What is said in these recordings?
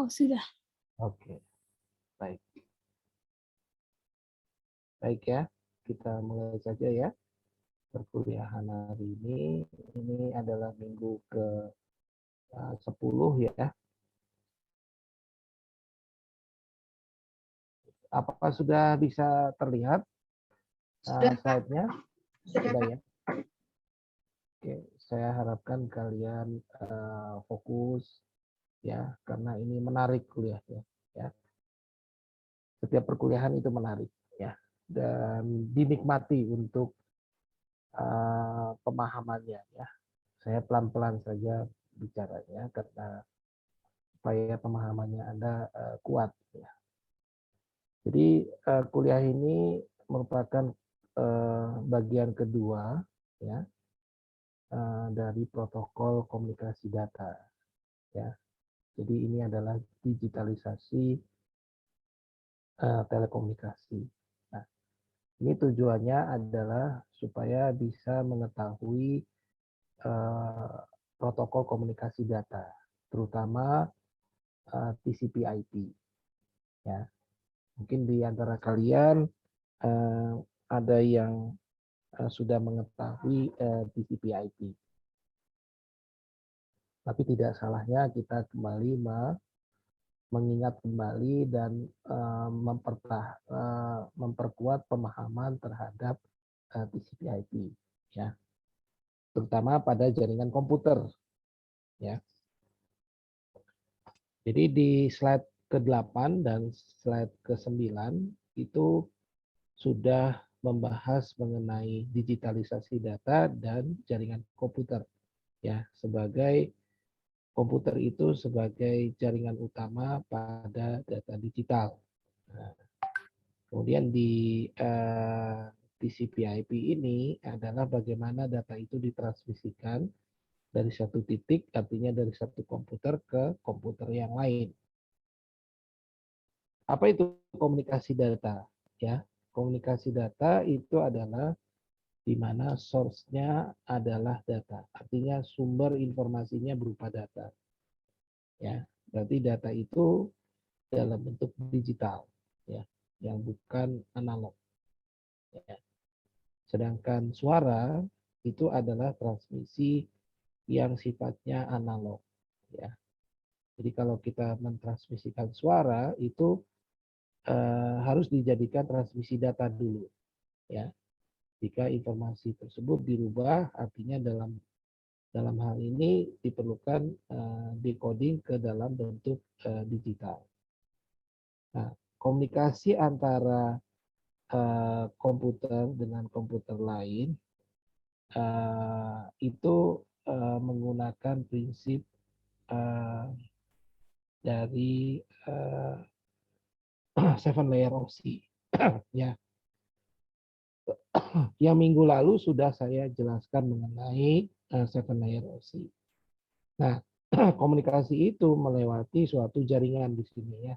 Oh, sudah. Oke, baik. Baik ya, kita mulai saja ya. Perkuliahan hari ini adalah minggu ke 10 ya. Apakah sudah bisa terlihat Sudah, Pak. slide-nya? Sudah, Sudah Pak. ya. Oke, saya harapkan kalian fokus ya, karena ini menarik kuliahnya. Ya, setiap perkuliahan itu menarik ya, dan dinikmati untuk pemahamannya ya. Saya pelan-pelan saja bicaranya karena supaya pemahamannya Anda kuat ya. Jadi kuliah ini merupakan bagian kedua ya dari protokol komunikasi data ya. Jadi ini adalah digitalisasi telekomunikasi. Nah, ini tujuannya adalah supaya bisa mengetahui protokol komunikasi data, terutama TCP/IP. Ya, mungkin di antara kalian ada yang sudah mengetahui TCP/IP. Tapi tidak salahnya kita kembali mengingat kembali dan memperkuat pemahaman terhadap TCP/IP, ya, terutama pada jaringan komputer, ya. Jadi di slide ke-8 dan slide ke-9 itu sudah membahas mengenai digitalisasi data dan jaringan komputer, ya, sebagai komputer itu sebagai jaringan utama pada data digital. Nah, kemudian di TCP/IP ini adalah bagaimana data itu ditransmisikan dari satu titik, artinya dari satu komputer ke komputer yang lain. Apa itu komunikasi data? Ya, komunikasi data itu adalah di mana source-nya adalah data, artinya sumber informasinya berupa data. Ya, berarti data itu dalam bentuk digital, ya, yang bukan analog. Ya. Sedangkan suara itu adalah transmisi yang sifatnya analog. Ya. Jadi kalau kita mentransmisikan suara itu harus dijadikan transmisi data dulu. Ya. Jika informasi tersebut dirubah, artinya dalam hal ini diperlukan decoding ke dalam bentuk digital. Nah, komunikasi antara komputer dengan komputer lain itu menggunakan prinsip dari 7 layer OSI. Ya, yang minggu lalu sudah saya jelaskan mengenai 7 layer OSI. Nah, komunikasi itu melewati suatu jaringan di sini ya,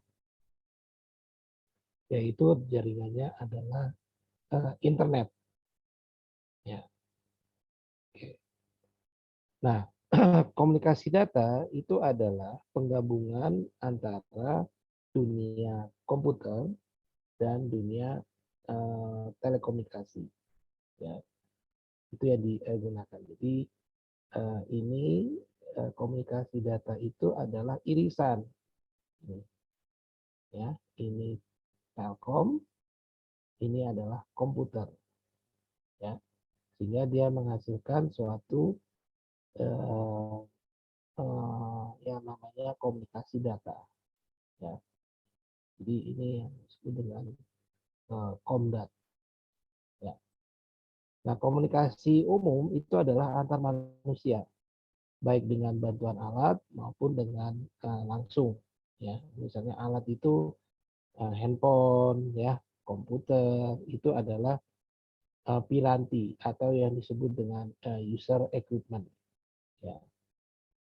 yaitu jaringannya adalah internet. Ya. Oke. Nah, komunikasi data itu adalah penggabungan antara dunia komputer dan dunia telekomunikasi. Ya, itu yang digunakan. Jadi ini komunikasi data itu adalah irisan. Ya, ini Telkom, ini adalah komputer. Ya, sehingga dia menghasilkan suatu yang namanya komunikasi data. Ya. Jadi ini yang disebut dengan Komdat. Ya. Nah, komunikasi umum itu adalah antar manusia, baik dengan bantuan alat maupun dengan langsung. Ya, misalnya alat itu handphone, ya, komputer itu adalah piranti atau yang disebut dengan user equipment. Ya.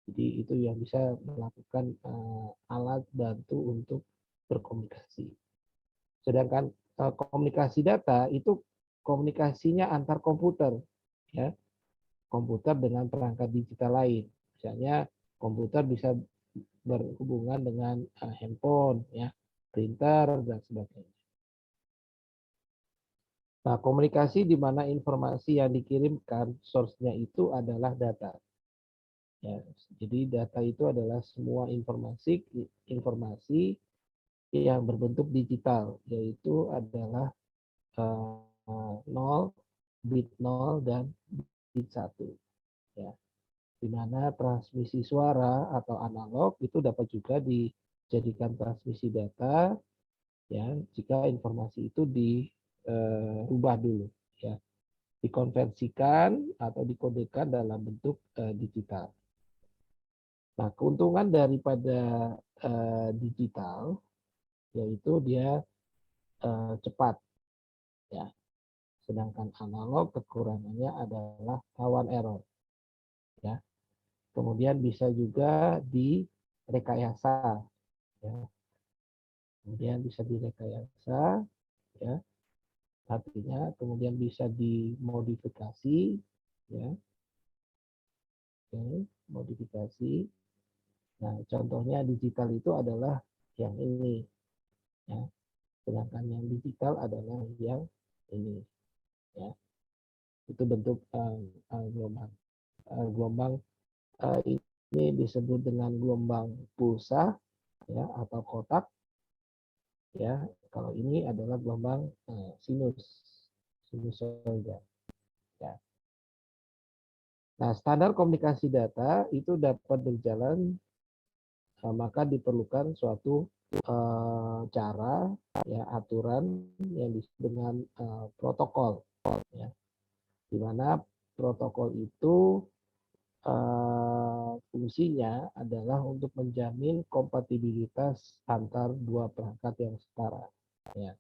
Jadi itu yang bisa melakukan alat bantu untuk berkomunikasi. Sedangkan komunikasi data itu komunikasinya antar komputer, ya, komputer dengan perangkat digital lain. Misalnya komputer bisa berhubungan dengan handphone, ya, printer dan sebagainya. Nah, komunikasi di mana informasi yang dikirimkan source-nya itu adalah data. Ya, jadi data itu adalah semua informasi yang berbentuk digital, yaitu adalah 0, bit 0 dan bit 1. Ya, di mana transmisi suara atau analog itu dapat juga dijadikan transmisi data, ya, jika informasi itu dirubah dulu, ya, dikonversikan atau dikodekan dalam bentuk digital. Nah, keuntungan daripada digital yaitu dia cepat, ya. Sedangkan analog kekurangannya adalah rawan error, ya. Kemudian bisa juga direkayasa, ya. Kemudian bisa direkayasa, ya. Artinya kemudian bisa dimodifikasi, ya. Oke, modifikasi. Nah, contohnya digital itu adalah yang ini, ya. Sedangkan yang digital adalah yang ini, ya. Itu bentuk gelombang. Gelombang ini disebut dengan gelombang pulsa, ya, atau kotak, ya. Kalau ini adalah gelombang sinusoida, ya. Nah, standar komunikasi data itu dapat berjalan, maka diperlukan suatu cara, ya, aturan yang disebut dengan protokol, ya. Di mana protokol itu fungsinya adalah untuk menjamin kompatibilitas antar dua perangkat yang setara, ya.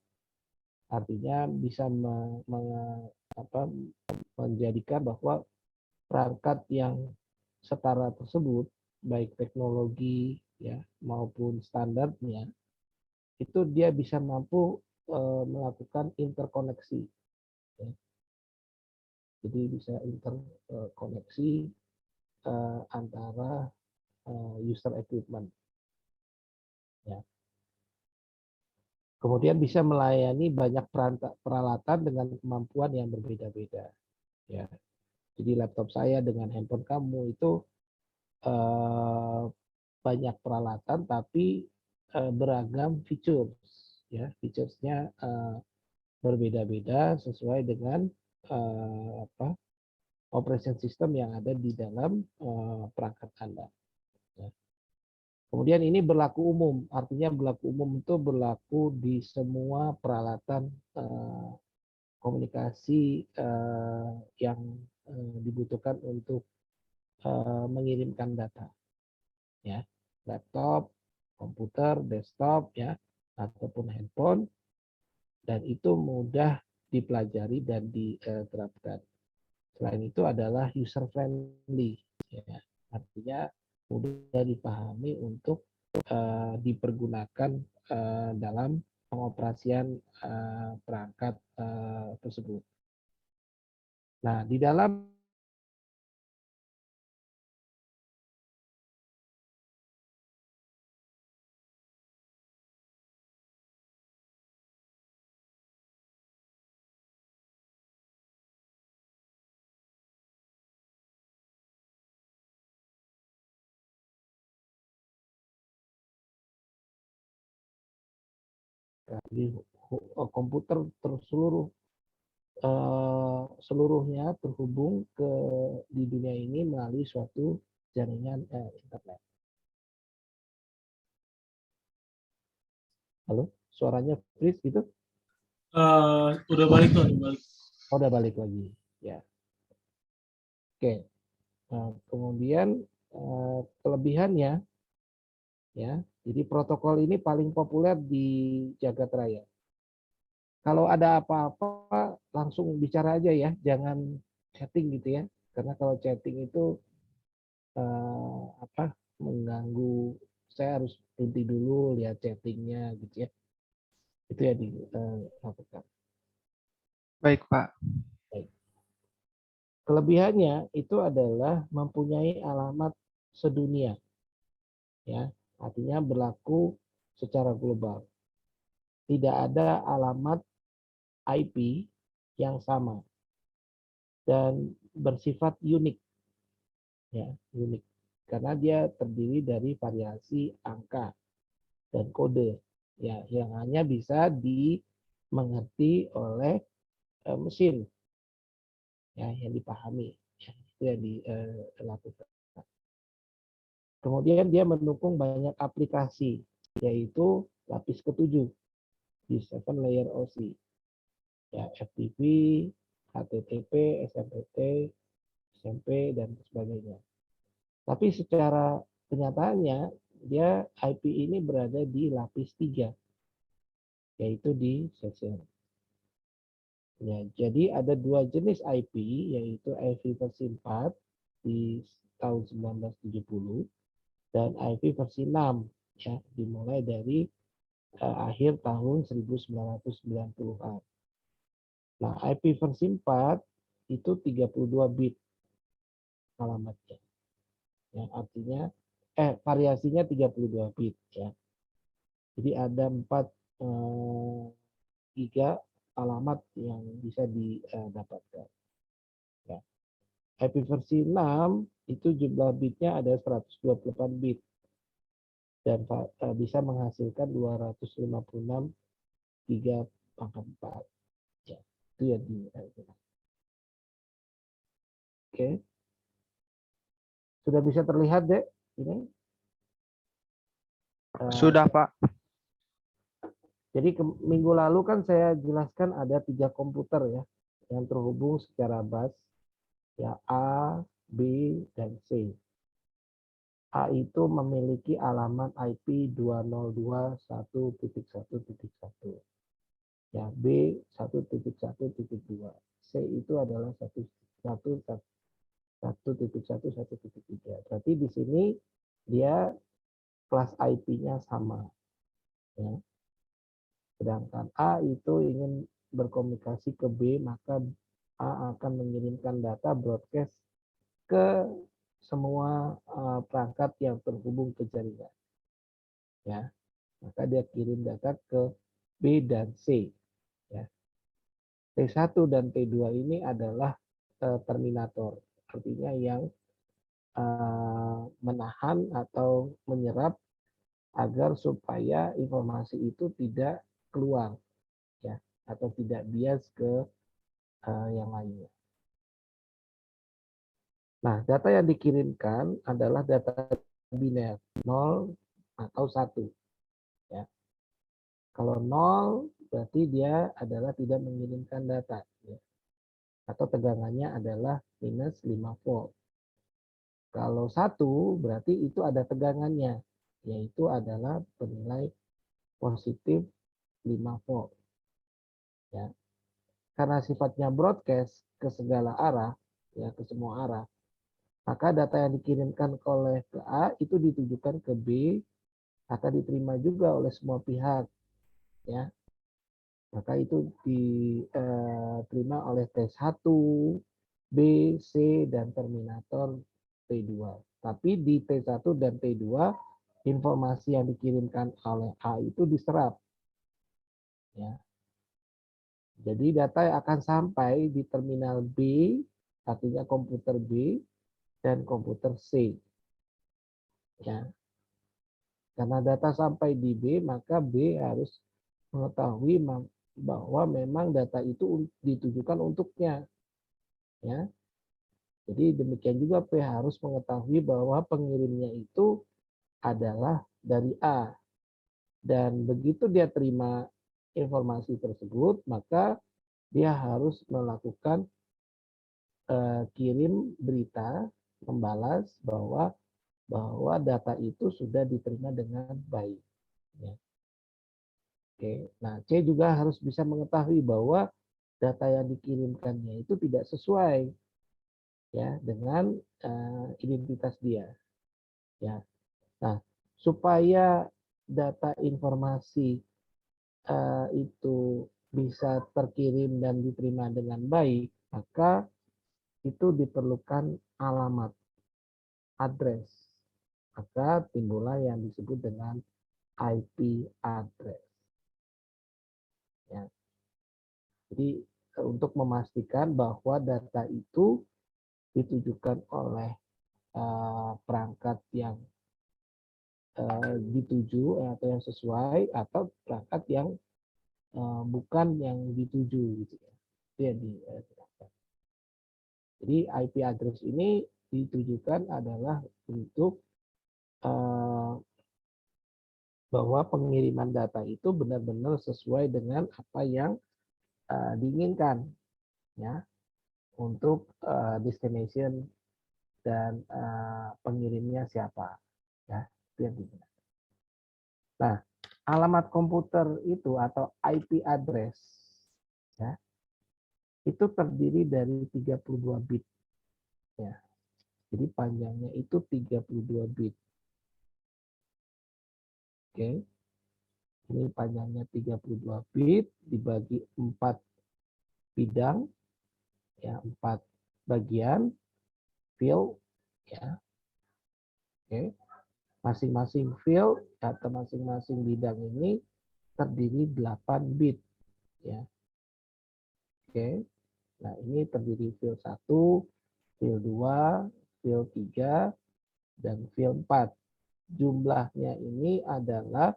Artinya bisa menjadikan bahwa perangkat yang setara tersebut, baik teknologi, ya, maupun standarnya, itu dia bisa mampu melakukan interkoneksi, ya. Jadi bisa interkoneksi antara user equipment, ya. Kemudian bisa melayani banyak peralatan dengan kemampuan yang berbeda-beda, ya. Jadi laptop saya dengan handphone kamu itu banyak peralatan tapi beragam features, ya. Featuresnya berbeda-beda sesuai dengan operation system yang ada di dalam perangkat Anda, ya. Kemudian ini berlaku umum, artinya berlaku umum itu berlaku di semua peralatan komunikasi yang dibutuhkan untuk mengirimkan data, ya, laptop, komputer, desktop, ya, ataupun handphone, dan itu mudah dipelajari dan diterapkan. Selain itu adalah user friendly, ya, artinya mudah dipahami untuk dipergunakan dalam pengoperasian perangkat tersebut. Nah, di dalam komputer seluruhnya terhubung di dunia ini melalui suatu jaringan internet. Halo, suaranya freeze gitu? Udah balik tuh, udah balik. Oh, udah balik lagi, ya. Oke. Nah, kemudian kelebihannya, ya. Jadi protokol ini paling populer di jagat raya. Kalau ada apa-apa langsung bicara aja ya, jangan chatting gitu ya. Karena kalau chatting itu mengganggu, saya harus berhenti dulu lihat chattingnya gitu ya. Itu yang dilakukan. Baik, Pak. Baik. Kelebihannya itu adalah mempunyai alamat sedunia. ya, artinya berlaku secara global. Tidak ada alamat IP yang sama dan bersifat unik, ya, unik, karena dia terdiri dari variasi angka dan kode, ya, yang hanya bisa dimengerti oleh mesin, ya, yang dipahami, ya, itu yang dilakukan. Kemudian dia mendukung banyak aplikasi, yaitu lapis ketujuh di 7 layer OSI, ya, FTP, HTTP, SMPT, SMP, dan sebagainya. Tapi secara kenyataannya, dia IP ini berada di lapis 3, yaitu di session. Ya, jadi ada dua jenis IP, yaitu IP versi 4 di tahun 1970 dan IP versi 6, ya, dimulai dari akhir tahun 1990-an. Nah, IP versi 4 itu 32 bit alamatnya. Ya, artinya variasinya 32 bit, ya. Jadi ada 4 giga alamat yang bisa didapatkan. Ya. IP versi 6 itu jumlah bitnya ada 128 bit dan bisa menghasilkan 256 giga pangkat 4. Ya, itu yang Oke. Sudah bisa terlihat, Dek? Ini. Sudah, Pak. Jadi minggu lalu kan saya jelaskan ada 3 komputer, ya, yang terhubung secara bus, ya, A, B, dan C. A itu memiliki alamat IP 202.1.1.1. Ya, B 1.1.2. C itu adalah 1.1.1.3. Berarti di sini dia kelas IP-nya sama. Ya. Sedangkan A itu ingin berkomunikasi ke B, maka A akan mengirimkan data broadcast ke semua perangkat yang terhubung ke jaringan. Ya, maka dia kirim data ke B dan C. Ya. T1 dan T2 ini adalah terminator, artinya yang menahan atau menyerap agar supaya informasi itu tidak keluar, ya, atau tidak bias ke yang lainnya. Nah, data yang dikirimkan adalah data biner 0 atau 1. Ya. Kalau 0 berarti dia adalah tidak mengirimkan data, ya, atau tegangannya adalah minus 5 volt. Kalau 1 berarti itu ada tegangannya, yaitu adalah bernilai positif 5 volt. Ya. Karena sifatnya broadcast ke segala arah, ya, ke semua arah, maka data yang dikirimkan oleh ke A itu ditujukan ke B, akan diterima juga oleh semua pihak, ya. Maka itu diterima oleh T1, B, C, dan terminator T2. Tapi di T1 dan T2, informasi yang dikirimkan oleh A itu diserap. Ya. Jadi data yang akan sampai di terminal B, artinya komputer B, dan komputer C. Ya. Karena data sampai di B, maka B harus mengetahui bahwa memang data itu ditujukan untuknya. Ya. Jadi demikian juga P harus mengetahui bahwa pengirimnya itu adalah dari A. Dan begitu dia terima informasi tersebut, maka dia harus melakukan kirim berita, membalas bahwa data itu sudah diterima dengan baik. Ya. Oke, nah C juga harus bisa mengetahui bahwa data yang dikirimkannya itu tidak sesuai, ya, dengan identitas dia. Ya, nah supaya data informasi itu bisa terkirim dan diterima dengan baik, maka itu diperlukan alamat, address. maka timbullah yang disebut dengan IP address. Ya. Jadi untuk memastikan bahwa data itu ditujukan oleh perangkat yang dituju atau yang sesuai atau perangkat yang bukan yang dituju gitu ya. Itu yang digunakan. Jadi IP address ini ditujukan adalah untuk bahwa pengiriman data itu benar-benar sesuai dengan apa yang diinginkan ya untuk destination dan pengirimnya siapa ya itu yang digunakan. Nah, alamat komputer itu atau IP address ya itu terdiri dari 32 bit ya. Jadi panjangnya itu 32 bit. Oke. Ini panjangnya 32 bit dibagi 4 bidang ya, 4 bagian field ya. Oke. Masing-masing field atau masing-masing bidang ini terdiri 8 bit ya. Oke. Nah, ini terdiri field 1, field 2, field 3 dan field 4. Jumlahnya ini adalah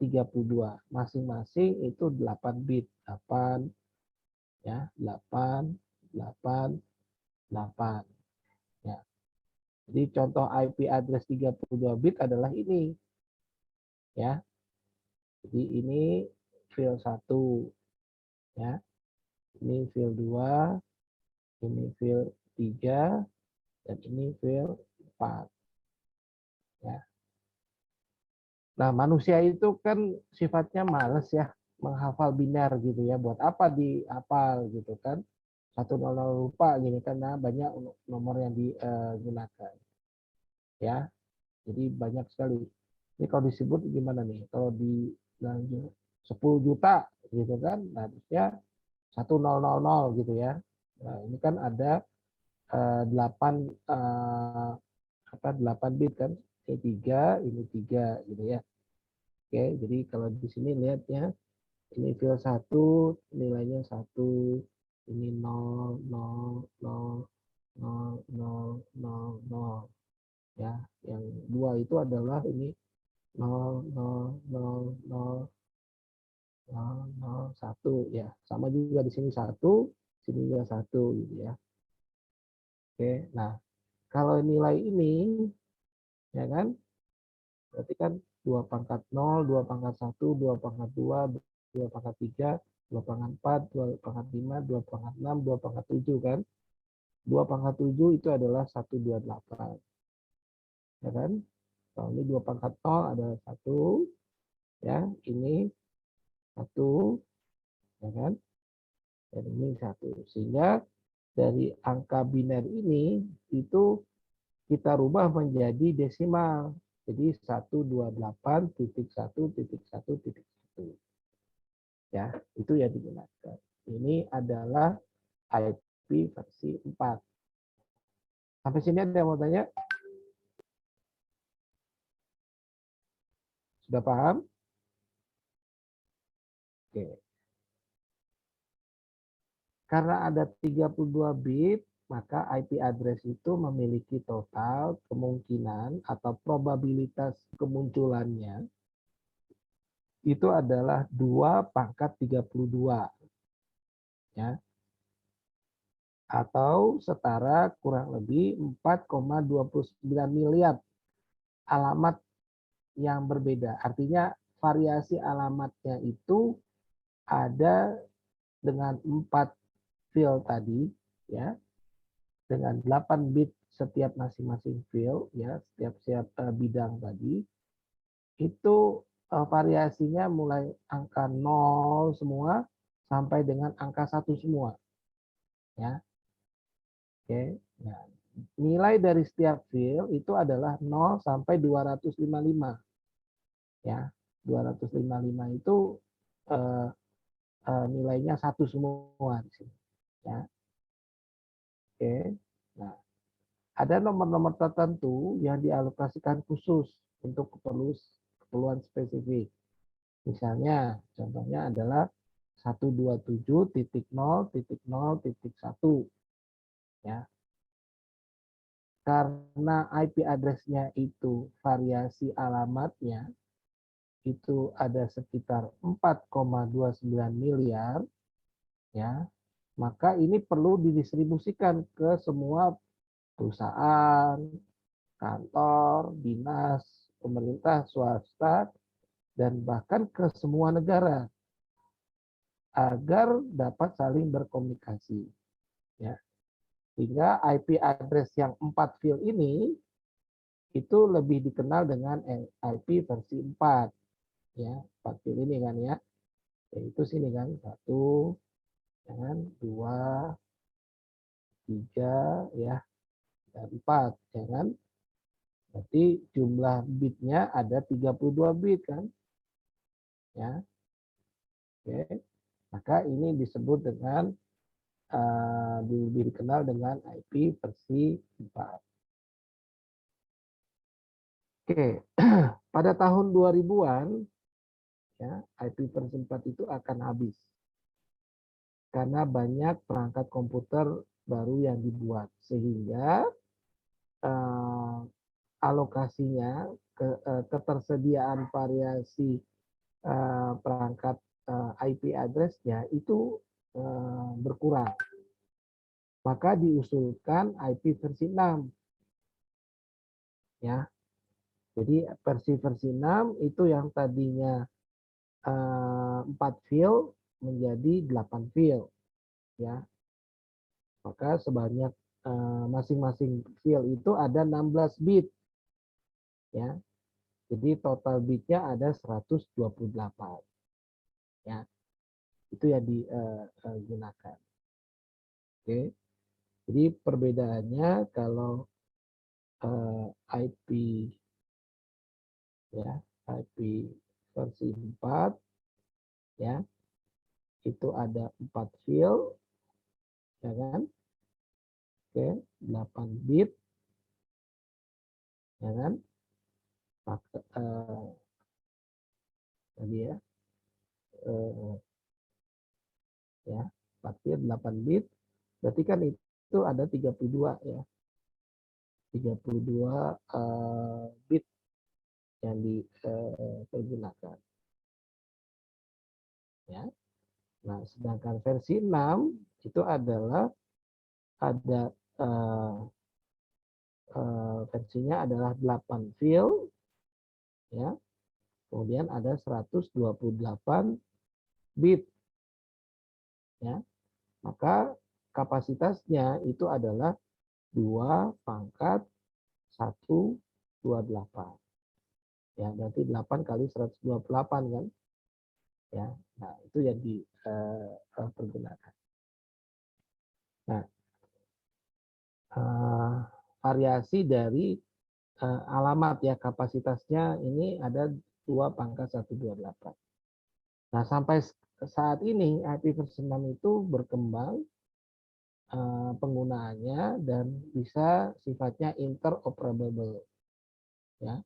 32. Masing-masing itu 8 bit. 8 ya, 8 8 8 ya. Jadi contoh IP address 32 bit adalah ini. Ya. Jadi ini field 1 ya. Ini field 2, ini field 3 dan ini field 4. Ya. Nah, manusia itu kan sifatnya males ya menghafal biner gitu ya. Buat apa dihafal gitu kan? 100 lupa gini kan, nah banyak nomor yang digunakan. Ya. Jadi banyak sekali. Ini kalau disebut gimana nih? Kalau di 10 juta gitu kan, nah harusnya 1000 gitu ya. Nah, ini kan ada 8 bit kan. Ini 3 gitu ya. Oke, jadi kalau di sini lihatnya ini field 1 nilainya 1, ini 0 0 0 0 0 0 0 ya. Yang 2 itu adalah ini 0 0 0 0 0 0 1 ya. Sama juga di sini 1, sini juga 1 gitu ya. Oke, nah kalau nilai ini ya kan berarti kan 2 pangkat 0, 2 pangkat 1, 2 pangkat 2, 2 pangkat 3, 2 pangkat 4, 2 pangkat 5, 2 pangkat 6, 2 pangkat 7 kan. 2 pangkat 7 itu adalah 128. Ya kan? Kalau ini 2 pangkat 0 adalah 1. Ya, ini 1. Ya kan? Dan ini 1. Sehingga dari angka biner ini itu kita rubah menjadi desimal. Jadi 128.1.1.1. Ya, itu yang digunakan. Ini adalah IP versi 4. Sampai sini ada yang mau tanya? Sudah paham? Oke. Karena ada 32 bit, maka IP address itu memiliki total kemungkinan atau probabilitas kemunculannya itu adalah 2 pangkat 32. Ya. Atau setara kurang lebih 4,29 miliar alamat yang berbeda. Artinya variasi alamatnya itu ada dengan 4 field tadi ya. Dengan 8 bit setiap masing-masing field ya, setiap bidang tadi. Itu variasinya mulai angka 0 semua sampai dengan angka 1 semua. Ya. Oke. Nah, nilai dari setiap field itu adalah 0 sampai 255. Ya, 255 itu nilainya 1 semua di sini. Ya. Oke. Nah, ada nomor-nomor tertentu yang dialokasikan khusus untuk keperluan spesifik. Misalnya, contohnya adalah 127.0.0.1 ya. Karena IP address-nya itu variasi alamatnya itu ada sekitar 4,29 miliar ya, maka ini perlu didistribusikan ke semua perusahaan, kantor, dinas, pemerintah, swasta, dan bahkan ke semua negara agar dapat saling berkomunikasi ya. Sehingga IP address yang 4 field ini itu lebih dikenal dengan IP versi 4 ya, 4 field ini kan ya. Yaitu sini kan 1 kan 2 3 ya dan 4 ya kan. Berarti jumlah bitnya ada 32 bit kan. Ya. Oke. Maka ini disebut dengan lebih dikenal dengan IP versi 4. Oke, pada tahun 2000-an ya, IP versi 4 itu akan habis. Karena banyak perangkat komputer baru yang dibuat sehingga alokasinya ketersediaan variasi perangkat IP address-nya itu berkurang. Maka diusulkan IP versi 6. Ya. Jadi versi 6 itu yang tadinya 4 field menjadi 8 field. Ya. Maka sebanyak masing-masing field itu ada 16 bit. Ya. Jadi total bitnya ada 128. Ya. Itu yang digunakan. Oke. Jadi perbedaannya kalau IP ya, IP versi 4 ya. Itu ada 4 field ya kan? Oke, 8 bit ya kan? Maka tadi ya. Ya, 4 bit 8 bit. Berarti kan itu ada 32 ya. 32 bit yang dipergunakan. Ya. Nah, sedangkan versi 6 itu adalah ada versinya adalah 8 field ya. Kemudian ada 128 bit. Ya. Maka kapasitasnya itu adalah 2/128. Ya, berarti 8 kali 128 kan. Ya. Nah, itu yang dipergunakan. Nah, variasi dari alamat ya kapasitasnya ini ada 2/128. Nah, sampai saat ini IP versi 6 itu berkembang penggunaannya dan bisa sifatnya interoperable. Ya.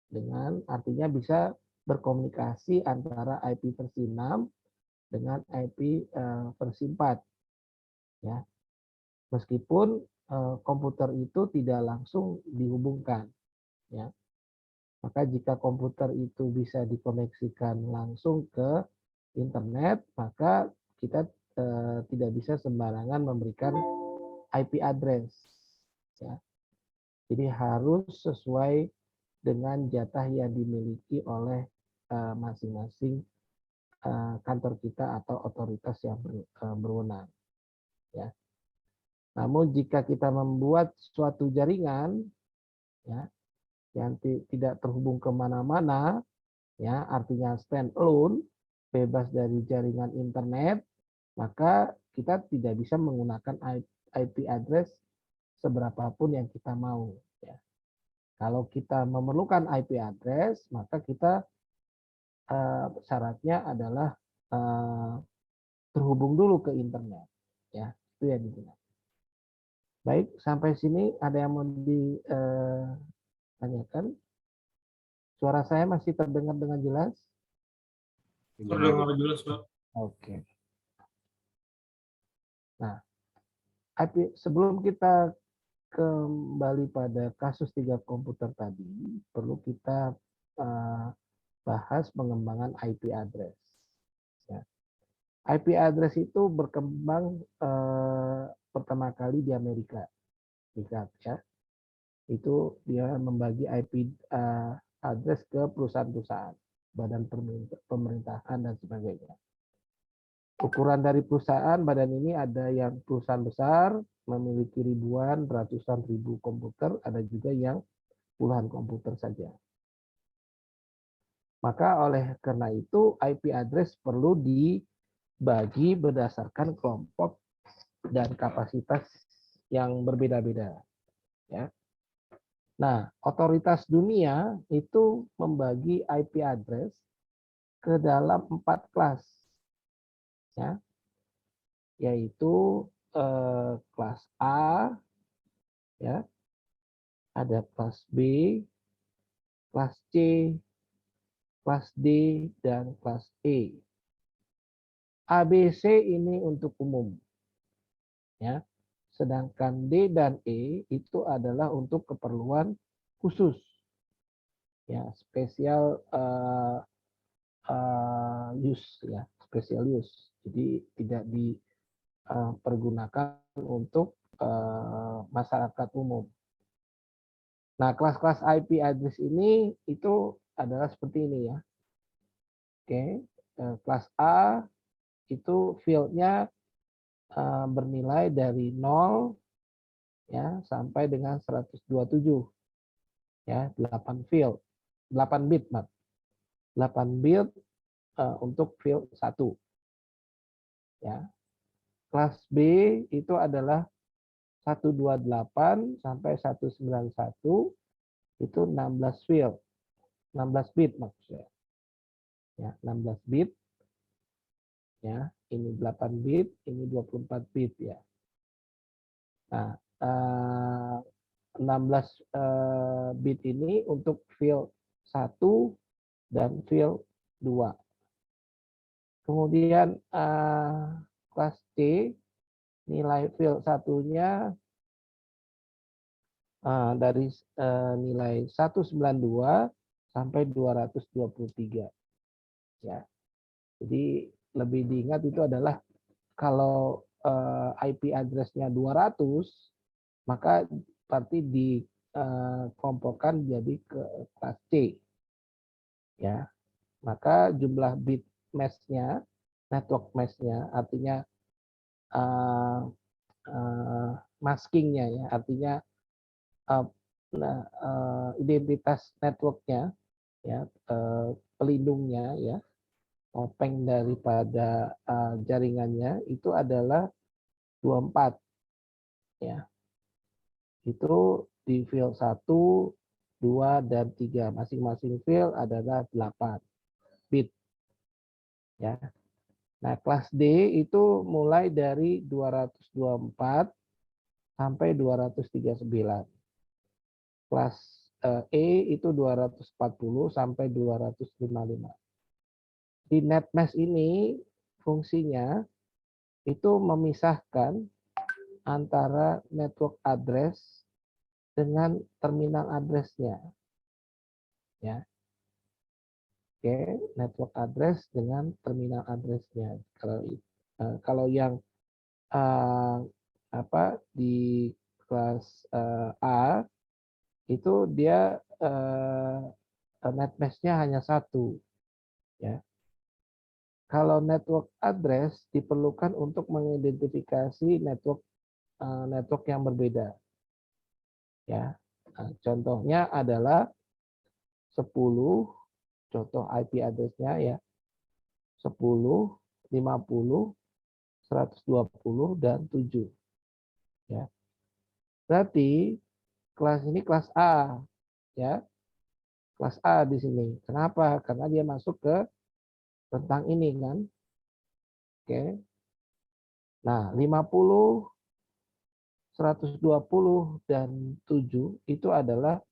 Dengan artinya bisa berkomunikasi antara IP versi 6 dengan IP versi 4. Ya. Meskipun komputer itu tidak langsung dihubungkan. Ya. Maka jika komputer itu bisa dikoneksikan langsung ke internet, maka kita tidak bisa sembarangan memberikan IP address. Ya. Jadi harus sesuai dengan jatah yang dimiliki oleh masing-masing kantor kita atau otoritas yang berwenang. Ya. Namun jika kita membuat suatu jaringan ya, yang tidak terhubung kemana-mana, ya artinya stand alone, bebas dari jaringan internet, maka kita tidak bisa menggunakan IP address seberapapun yang kita mau. Ya. Kalau kita memerlukan IP address, maka kita syaratnya adalah terhubung dulu ke internet. Ya, itu yang digunakan. Baik, sampai sini ada yang mau ditanyakan? Suara saya masih terdengar dengan jelas? Terdengar jelas, Pak. Oke. Nah, sebelum kita kembali pada kasus 3 komputer tadi, perlu kita bahas pengembangan IP address. Ya. IP address itu berkembang pertama kali di Amerika Serikat, ya. Itu dia membagi IP address ke perusahaan-perusahaan, badan pemerintahan dan sebagainya. Ukuran dari perusahaan badan ini ada yang perusahaan besar memiliki ribuan, ratusan ribu komputer, ada juga yang puluhan komputer saja. Maka oleh karena itu IP address perlu dibagi berdasarkan kelompok dan kapasitas yang berbeda-beda. Ya. Nah, otoritas dunia itu membagi IP address ke dalam 4 kelas, ya, yaitu kelas A, ya, ada kelas B, kelas C, kelas D, dan kelas E. A, B, C ini untuk umum, ya. Sedangkan D dan E itu adalah untuk keperluan khusus, ya, special use, ya, special use. Jadi tidak dipergunakan untuk masyarakat umum. Nah, kelas-kelas IP address ini itu adalah seperti ini, ya. Oke, kelas A itu fieldnya bernilai dari 0, ya, sampai dengan 127, ya, 8 field, 8 bit, 8 bit untuk field 1, ya. Kelas B itu adalah 128 sampai 191, itu 16 field, 16 bit maksudnya, ya, 16 bit, ya, ini 8 bit, ini 24 bit, ya. Nah, 16 bit ini untuk field 1 dan field 2. Kemudian kelas C, nilai field 1-nya dari nilai 192 sampai 223. Ya. Jadi lebih diingat itu adalah kalau IP address-nya 200, maka berarti dikelompokkan jadi ke kelas C. Ya. Maka jumlah bit mesh-nya, network mesh-nya, artinya masking-nya, ya, artinya identitas network-nya, ya, pelindungnya, ya, topeng daripada jaringannya itu adalah 24, ya. Itu di field 1, 2, dan 3. Masing-masing field adalah 8 bit, ya. Nah, kelas D itu mulai dari 224 sampai 239. Kelas E itu 240 sampai 255. Di NetMesh ini fungsinya itu memisahkan antara network address dengan terminal address-nya. Ya. Oke, network address dengan terminal address-nya. Kalau yang di kelas A itu dia netmesh-nya hanya 1, ya. Kalau network address diperlukan untuk mengidentifikasi network yang berbeda, ya. Nah, contohnya adalah 10, contoh IP address-nya, ya, 10, 50, 120, dan 7. Ya. Berarti kelas ini kelas A, ya. Kelas A di sini. Kenapa? Karena dia masuk ke rentang ini, kan. Oke. Nah, 50 120 dan 7 itu adalah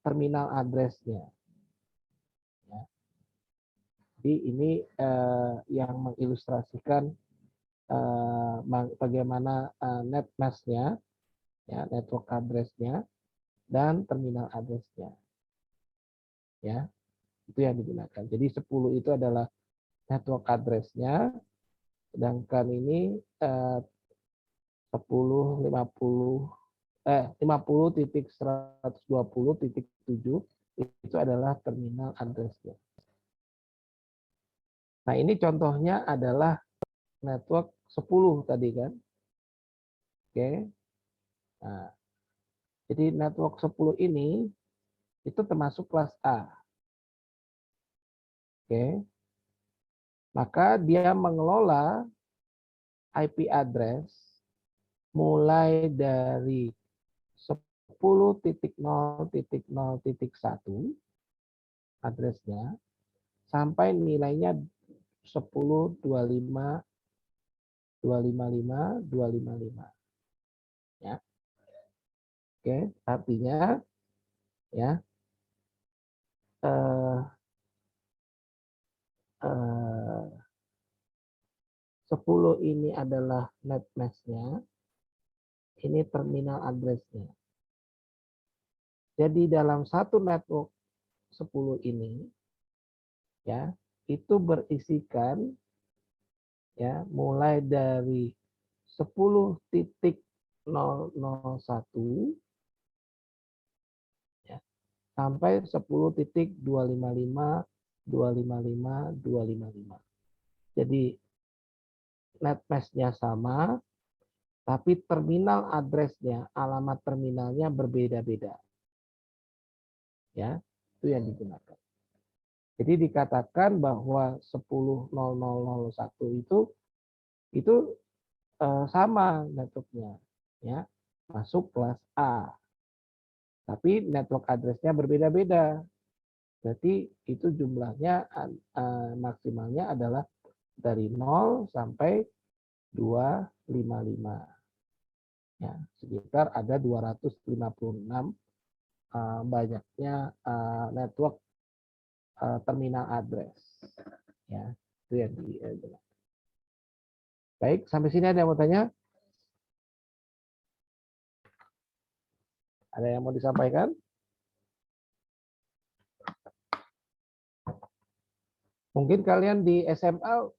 terminal address-nya. Ya. Jadi ini yang mengilustrasikan bagaimana net mask-nya, ya, network address-nya dan terminal address-nya. Ya, itu yang digunakan. Jadi 10 itu adalah network address-nya, sedangkan ini 50.120.7 itu adalah terminal address-nya. Nah, ini contohnya adalah network 10 tadi kan. Oke. Nah, jadi network 10 ini itu termasuk kelas A. Oke. Maka dia mengelola IP address mulai dari 10.0.0.1 addressnya sampai nilainya 10.25.255.255. Ya. Oke, artinya ya 10 ini adalah net mask-nya, ini terminal address-nya. Jadi dalam satu network 10 ini ya, itu berisikan ya mulai dari 10.001 ya, sampai 10.255.255.255. Jadi net mask-nya sama, tapi terminal address-nya, alamat terminalnya berbeda-beda. Ya, itu yang digunakan. Jadi dikatakan bahwa 10.0001 itu sama networknya, ya, masuk kelas A. Tapi network address-nya berbeda-beda. Berarti itu jumlahnya maksimalnya adalah dari 0 sampai 255. Ya, sekitar ada 256 banyaknya network terminal address. Ya, itu yang dijelaskan. Baik, sampai sini ada yang mau tanya? Ada yang mau disampaikan? Mungkin kalian di SMA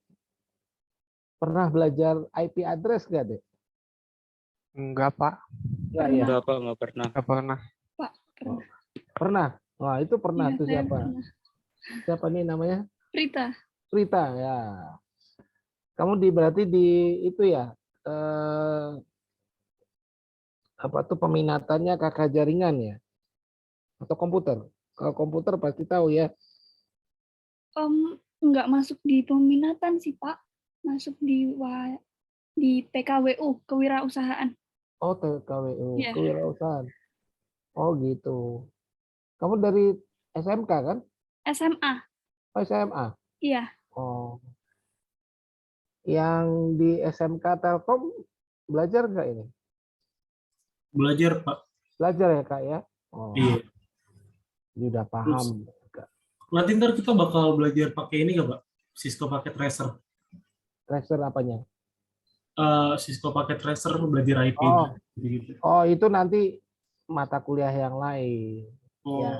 pernah belajar IP address nggak deh? Enggak, Pak. Enggak ya? Enggak, Pak, enggak pernah. Enggak pernah. Pak, pernah. Pernah? Wah, itu pernah Iya, tuh saya siapa? pernah. Siapa nih namanya? Rita. Rita ya. Kamu berarti di itu ya apa tuh peminatannya kakak jaringan ya atau komputer? Kalau komputer pasti tahu ya. Nggak masuk di peminatan sih, Pak. Masuk di PKWU, kewirausahaan. Oh, TKWU, Iya, kewirausahaan. Oh gitu. Kamu dari SMK kan? SMA. Oh SMA. Iya, Oh, yang di SMK Telkom belajar nggak ini? Belajar, Pak. Belajar ya kak ya? Oh, Iya. ini udah Terus paham. Kak. nanti ntar kita bakal belajar pakai ini nggak, Pak? Cisco Packet Tracer. Tracer apanya? Cisco Packet Tracer belajar IP. Oh, Gitu. oh itu nanti mata kuliah yang lain. Ya,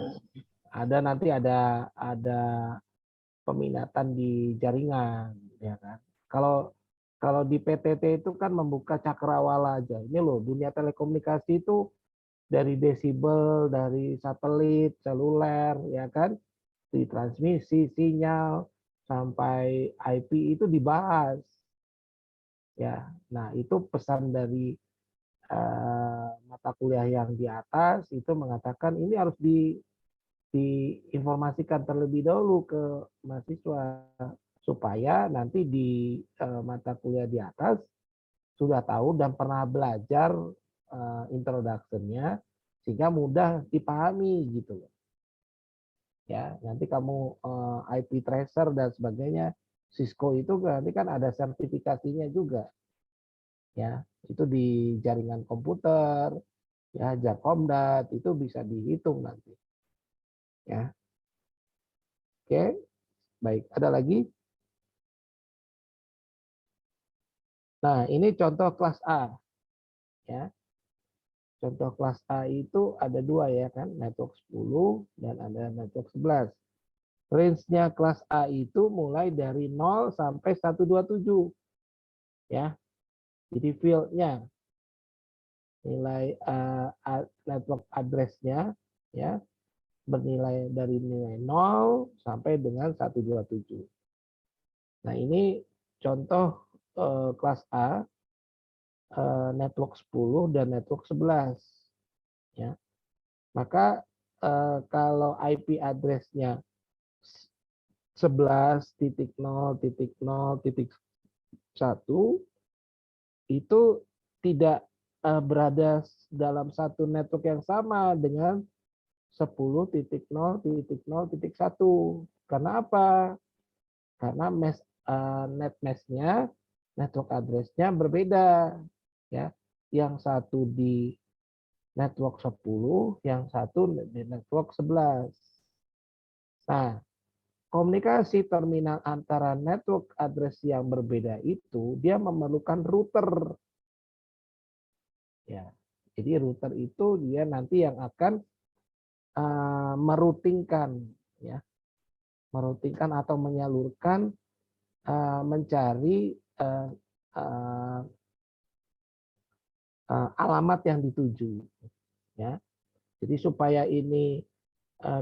Oh, nanti ada peminatan di jaringan, ya kan? Kalau di PTT itu kan membuka cakrawala aja. Ini loh, dunia telekomunikasi itu dari desibel, dari satelit, seluler, ya kan? Di transmisi, sinyal, sampai IP itu dibahas. Ya, nah itu pesan dari mata kuliah yang di atas itu mengatakan ini harus diinformasikan terlebih dahulu ke mahasiswa supaya nanti di mata kuliah di atas sudah tahu dan pernah belajar introduction-nya sehingga mudah dipahami gitu loh. Ya, nanti kamu IP tracer dan sebagainya, Cisco itu nanti kan ada sertifikasinya juga. Ya, Itu di jaringan komputer, ya Jakomdat itu bisa dihitung nanti. Ya, oke, baik. Ada lagi? Nah, ini contoh kelas A. Ya, contoh kelas A itu ada dua ya kan, network 10 dan ada network 11. Range-nya kelas A itu mulai dari 0 sampai 127. Ya, jadi field-nya nilai network address-nya ya bernilai dari nilai 0 sampai dengan 127. Nah, ini contoh kelas A network 10 dan network 11 ya. Maka kalau IP address-nya 11.0.0.1 itu tidak berada dalam satu network yang sama dengan 10.0.0.1. Karena apa? Karena net mesh-nya, network address-nya berbeda. Ya, yang satu di network 10, yang satu di network 11. Nah, komunikasi terminal antara network address yang berbeda itu dia memerlukan router. Ya, jadi router itu dia nanti yang akan meroutingkan, ya, meroutingkan atau menyalurkan, mencari alamat yang dituju, ya. Jadi supaya ini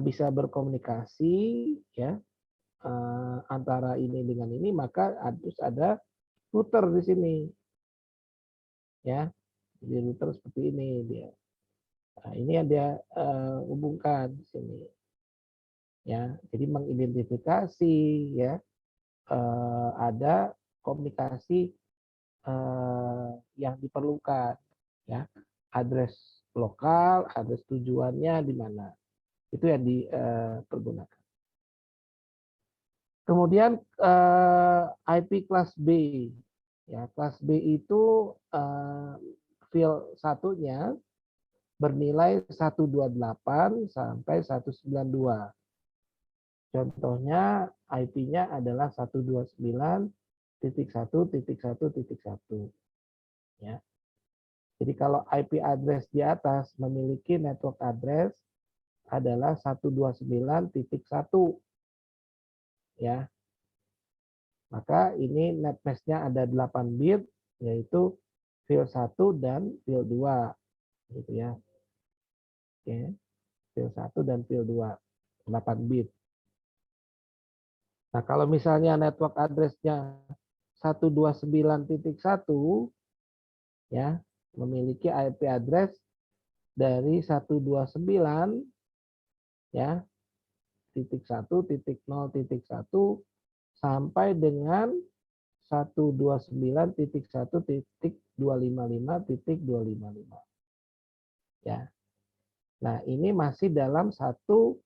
bisa berkomunikasi, ya, antara ini dengan ini, maka harus ada router di sini, ya. Jadi router seperti ini dia. Nah, ini yang dia hubungkan di sini, ya. Jadi mengidentifikasi, ya, ada komunikasi yang diperlukan, ya, address lokal, address tujuannya di mana, itu yang dipergunakan. Kemudian IP kelas B, ya, kelas B itu field satunya bernilai 128 sampai 192. Contohnya IP-nya adalah 129.1.1.1. Ya. Jadi kalau IP address di atas memiliki network address adalah 129.1. Ya. Maka ini net mesh-nya ada 8 bit, yaitu field 1 dan field 2. Gitu ya. Oke. Field 1 dan field 2. 8 bit. Nah, kalau misalnya network address-nya 129.1, ya, memiliki IP address dari 129, ya, titik 1.0.1 sampai dengan 129.1.255.255. Ya. Nah, ini masih dalam satu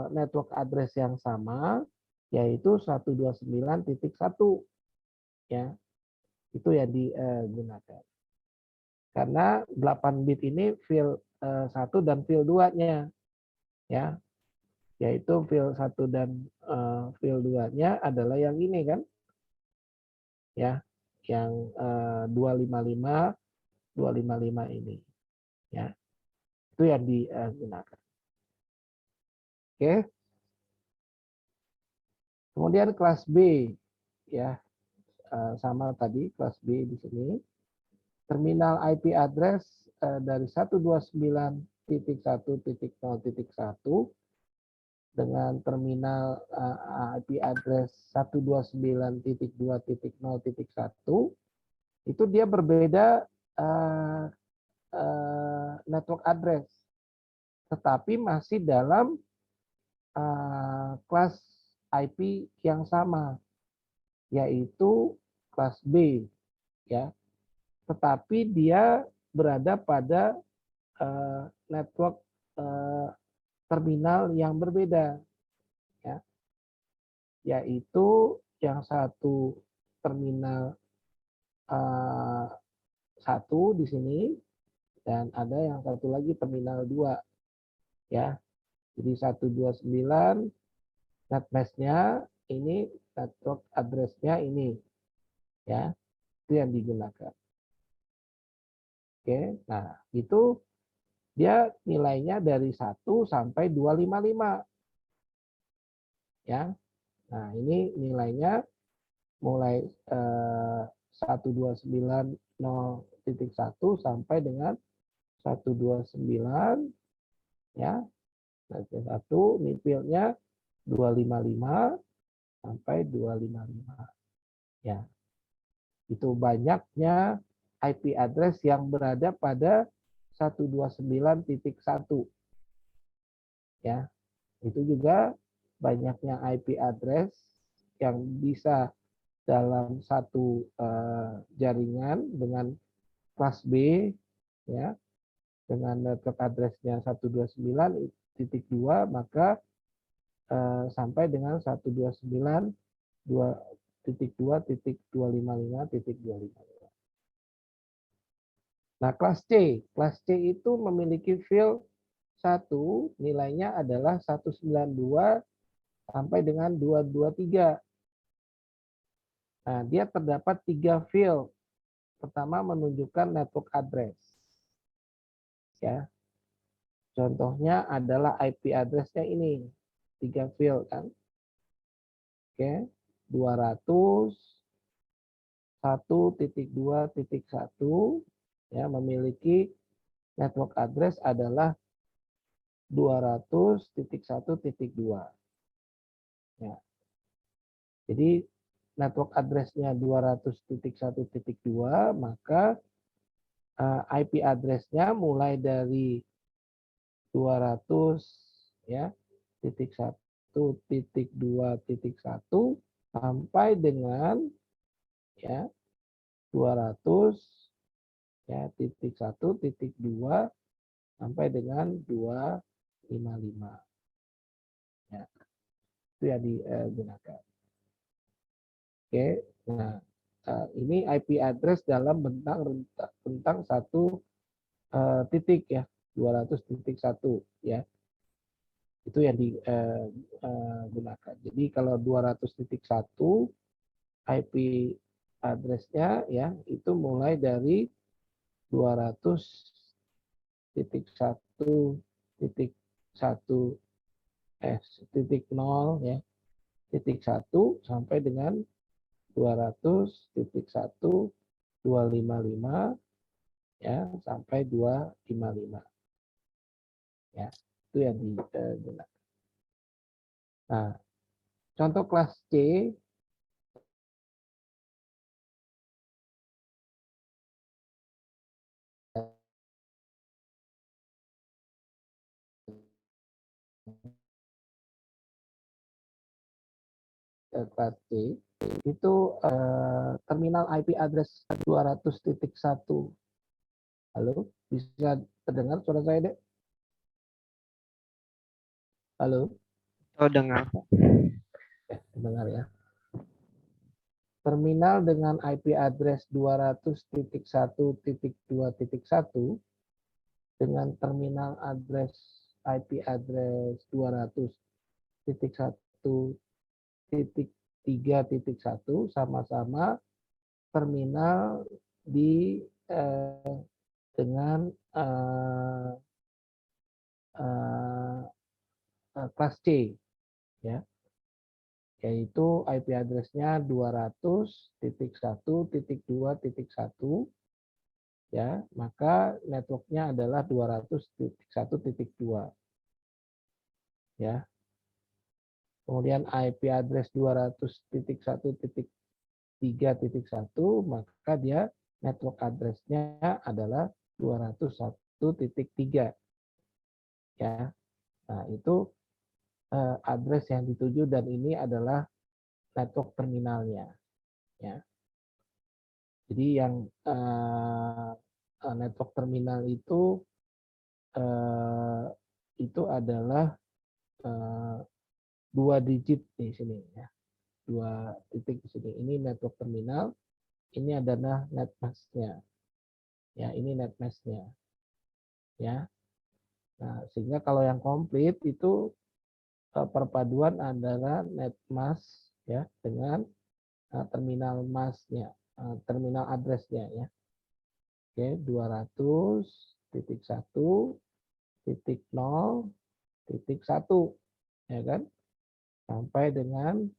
network address yang sama, yaitu 129.1. Ya. Itu yang digunakan. Karena 8 bit ini field 1 dan field 2-nya. Ya. Yaitu field 1 dan field 2-nya adalah yang ini kan. Ya. Yang 255 ini. Ya. Itu yang digunakan. Oke. Kemudian kelas B, ya, sama tadi kelas B di sini. Terminal IP address dari 129.1.0.1 dengan terminal IP address 129.2.0.1 itu dia berbeda network address, tetapi masih dalam kelas IP yang sama, yaitu kelas B, ya. Tetapi dia berada pada network terminal yang berbeda, ya. Yaitu yang satu terminal 1 di sini, dan ada yang satu lagi terminal 2 ya. Jadi 129 net mask-nya ini, network address-nya ini ya. Itu yang digunakan. Oke, nah itu dia nilainya dari 1 sampai 255 ya. Nah, ini nilainya mulai 129.0.1 sampai dengan 129 ya. Satu nipilnya 255 sampai 255 ya. Itu banyaknya IP address yang berada pada 129.1 ya. Itu juga banyaknya IP address yang bisa dalam satu jaringan dengan kelas B ya, dengan network address-nya 129.2, maka sampai dengan 129.2.255.255. Nah, kelas C itu memiliki field 1, nilainya adalah 192 sampai dengan 223. Nah, dia terdapat 3 field. Pertama menunjukkan network address. Ya. Contohnya adalah IP address-nya ini. 3 field kan. Oke. 200 1.2.1 ya, memiliki network address adalah 200.1.2. Ya. Jadi network address-nya 200.1.2, maka IP address-nya mulai dari 200 ya, titik 1.2.1 sampai dengan ya 200 ya titik 1.2 sampai dengan 255. Ya. Itu yang digunakan. Oke, nah ini IP address dalam bentang satu titik ya, 200.1 ya. Itu yang digunakan. Jadi kalau 200.1 IP address-nya ya itu mulai dari 200.1.1 ya, titik 1 sampai dengan 200.1.255 ya sampai 255 ya, itu yang digunakan. Nah, contoh kelas C kelas C itu terminal IP address 200.1. Halo, bisa terdengar suara saya, Dek? Halo? Oh, dengar. Dengar ya. Terminal dengan IP address 200.1.2.1 dengan terminal address IP address 200.1.3.1 sama-sama terminal di dengan kelas C ya, yaitu IP address-nya 200.1.2.1 ya, maka networknya adalah 200.1.2 ya. Kemudian IP address 200.1.3.1, maka dia network address-nya adalah 201.3 ya. Nah, itu address yang dituju dan ini adalah network terminalnya ya. Jadi yang network terminal itu adalah 2 digit di sini ya. 2 titik di sini. Ini network terminal ini adalah net mask-nya. Ya, ini net mask-nya. Ya. Nah, sehingga kalau yang komplit itu perpaduan adalah net mask ya dengan terminal mask-nya, terminal address-nya ya. Oke, 200.1.0.1 ya kan? Sampai dengan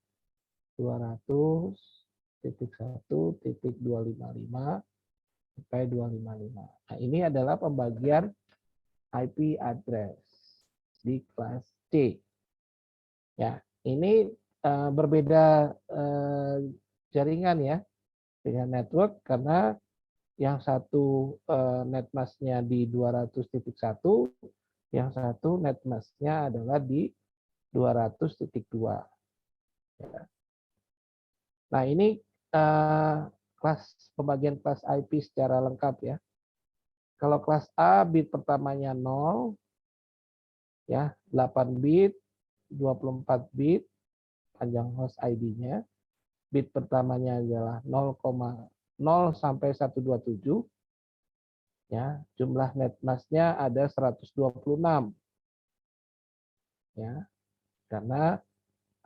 200.1.255 sampai 255. Nah, ini adalah pembagian IP address di kelas C. Ya, ini berbeda jaringan ya dengan network karena yang satu netmask-nya di 200.1, yang satu netmask-nya adalah di 200.2. Ya. Nah, ini pembagian kelas IP secara lengkap ya. Kalau kelas A bit pertamanya 0 ya, 8 bit, 24 bit panjang host ID-nya. Bit pertamanya adalah 0,0 sampai 127. Ya, jumlah netmask-nya ada 126. Ya. Karena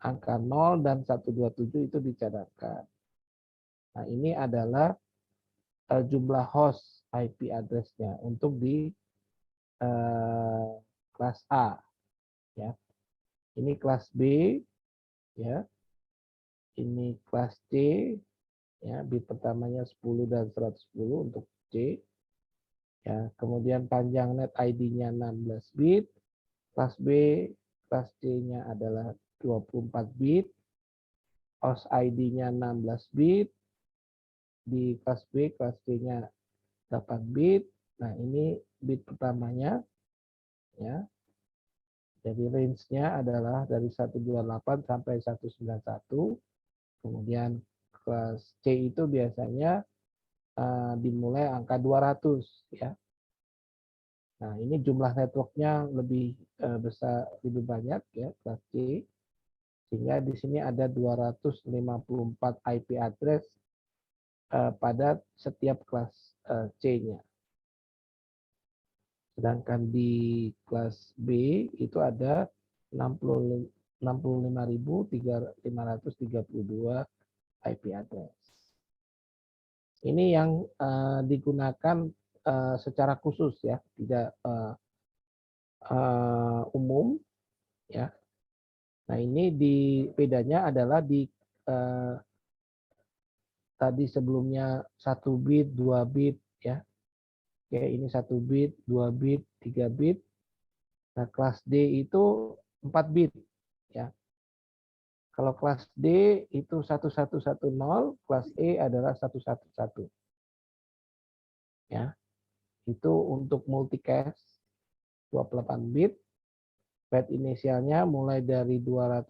angka 0 dan 127 itu dicadangkan. Nah, ini adalah jumlah host IP address-nya untuk di kelas A. Ya. Ini kelas B, ya. Ini kelas C, ya. Bit pertamanya 10 dan 110 untuk C. Ya. Kemudian panjang net ID-nya 16 bit. Kelas B, kelas C-nya adalah 24 bit. Host ID-nya 16 bit. Di kelas B, kelas C-nya 8 bit. Nah, ini bit pertamanya ya. Jadi range-nya adalah dari 128 sampai 191. Kemudian kelas C itu biasanya dimulai angka 200 ya. Nah, ini jumlah networknya lebih besar, lebih banyak ya kelas C. Sehingga di sini ada 254 IP address pada setiap kelas C-nya. Sedangkan di kelas B itu ada 65.532 IP address. Ini yang digunakan secara khusus ya, tidak umum ya. Nah, ini bedanya adalah di tadi sebelumnya 1 bit, 2 bit ya. Oke, ini 1 bit, 2 bit, 3 bit. Nah, kelas D itu 4 bit ya. Kalau kelas D itu 1110, kelas E adalah 111. Ya. Itu untuk multicast 28 bit. Pad inisialnya mulai dari 200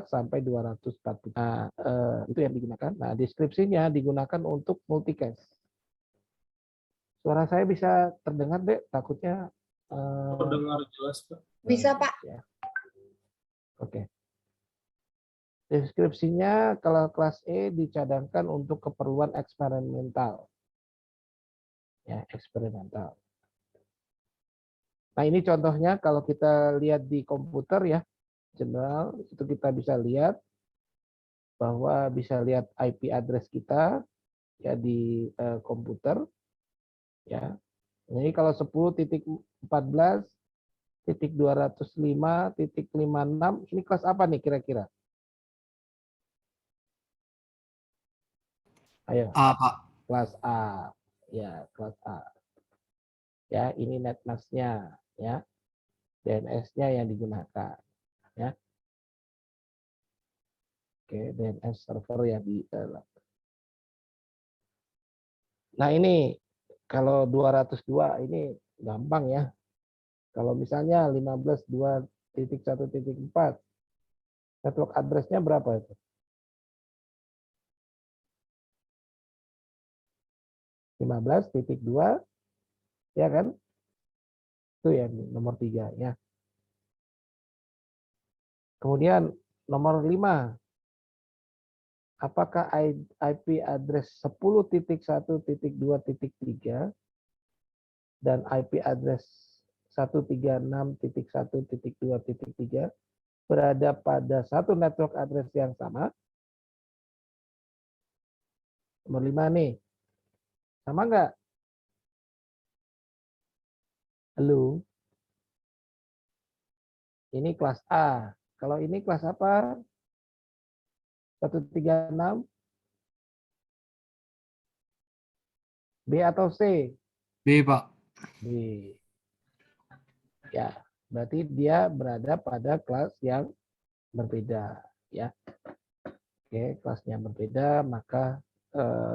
sampai 240. Nah, itu yang digunakan. Nah, deskripsinya digunakan untuk multicast. Suara saya bisa terdengar, Dek? Takutnya Terdengar jelas, Pak. Bisa, Pak. Ya. Oke. Deskripsinya kalau kelas E dicadangkan untuk keperluan eksperimental. Ya, eksperimental. Nah, ini contohnya kalau kita lihat di komputer ya, general itu kita bisa lihat bahwa bisa lihat IP address kita ya di komputer ya. Ini kalau 10.14.205.56 ini kelas apa nih kira-kira? Ayo. A, Pak. Kelas A. Ya, kelas A. Ya, ini netmask-nya ya. DNS-nya yang digunakan ya. Oke, DNS server yang di dalam. Nah, ini kalau 202 ini gampang ya. Kalau misalnya 15.2.1.4 network address-nya berapa itu? 15.2 ya kan? Itu ya nomor 3 ya. Kemudian nomor 5, apakah IP address 10.1.2.3 dan IP address 136.1.2.3 berada pada satu network address yang sama? Nomor 5 nih. Sama nggak? Halo? Ini kelas A. Kalau ini kelas apa? 136? B atau C? B, Pak. B. Ya, berarti dia berada pada kelas yang berbeda. Ya, oke, kelasnya berbeda, maka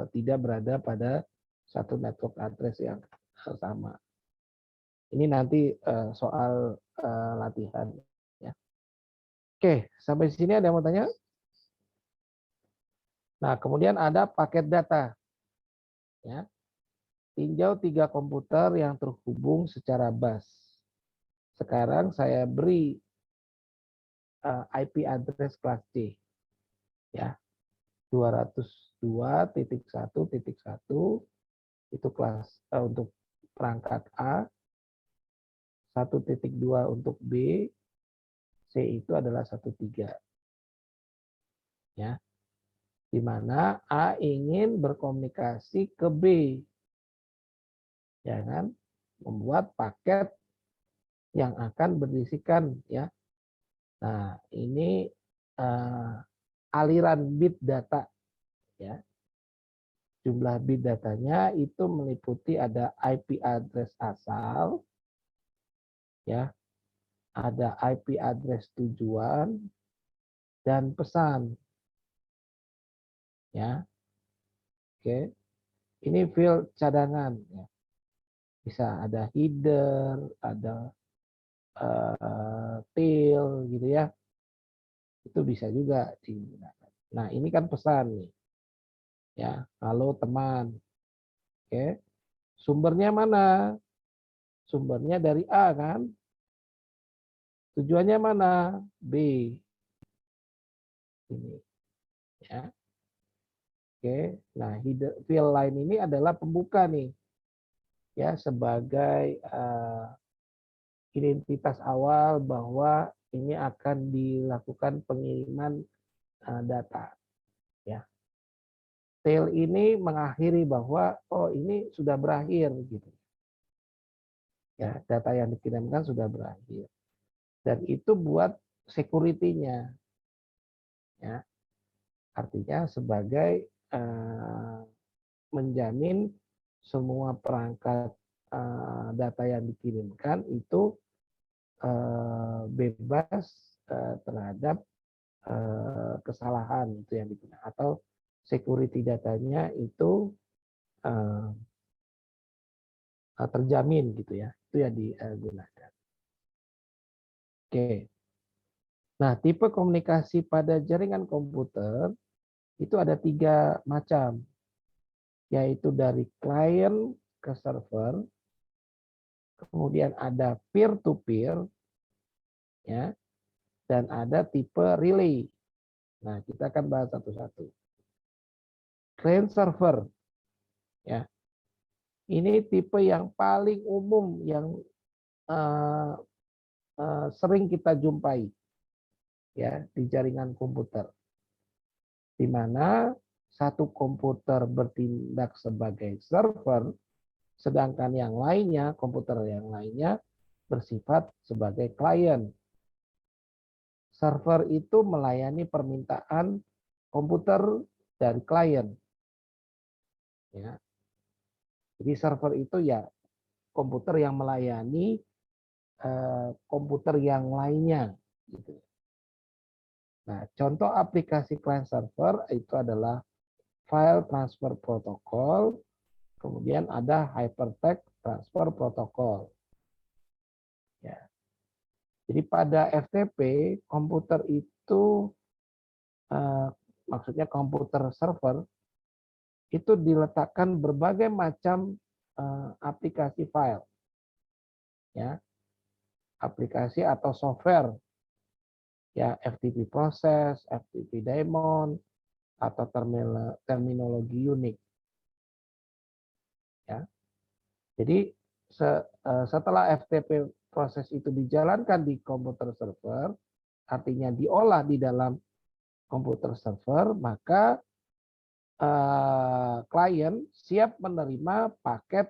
tidak berada pada satu network address yang sama. Ini nanti soal latihan. Ya. Oke, sampai sini ada yang mau tanya? Nah, kemudian ada paket data. Ya. Tinjau 3 komputer yang terhubung secara bus. Sekarang saya beri IP address kelas C. Ya. 202.1.1 itu kelas untuk perangkat A, 1.2 untuk B, C itu adalah 13. Ya. Di mana A ingin berkomunikasi ke B. Ya kan? Membuat paket yang akan berisikan ya. Nah, ini aliran bit data ya. Jumlah bit datanya itu meliputi ada IP address asal ya. Ada IP address tujuan dan pesan. Ya. Oke. Ini field cadangan ya. Bisa ada header, ada tail gitu ya. Itu bisa juga digunakan. Nah, ini kan pesan nih. Ya, halo teman. Oke. Sumbernya mana? Sumbernya dari A kan? Tujuannya mana? B. Ini. Ya. Oke. Nah, field line ini adalah pembuka nih. Ya, sebagai identitas awal bahwa ini akan dilakukan pengiriman data. Ya. Tail ini mengakhiri bahwa oh ini sudah berakhir gitu. Ya, data yang dikirimkan sudah berakhir. Dan itu buat security-nya. Ya. Artinya sebagai menjamin semua perangkat data yang dikirimkan itu bebas terhadap kesalahan itu yang digunakan atau security datanya itu terjamin gitu ya, itu yang digunakan. Oke. Nah, tipe komunikasi pada jaringan komputer itu ada 3 macam, yaitu dari klien ke server, kemudian ada peer-to-peer, ya, dan ada tipe relay. Nah, kita akan bahas satu-satu. Client server, ya, ini tipe yang paling umum yang sering kita jumpai, ya, di jaringan komputer, di mana satu komputer bertindak sebagai server, sedangkan yang lainnya, komputer yang lainnya bersifat sebagai klien. Server itu melayani permintaan komputer dari klien. Ya. Jadi server itu ya komputer yang melayani komputer yang lainnya. Gitu. Nah, contoh aplikasi client server itu adalah File Transfer Protocol, kemudian ada Hypertext Transfer Protocol. Ya. Jadi pada FTP komputer itu maksudnya komputer server itu diletakkan berbagai macam aplikasi file, ya, aplikasi atau software ya FTP proses, FTP daemon, atau terminologi unik. Ya. Jadi setelah FTP proses itu dijalankan di komputer server, artinya diolah di dalam komputer server, maka klien siap menerima paket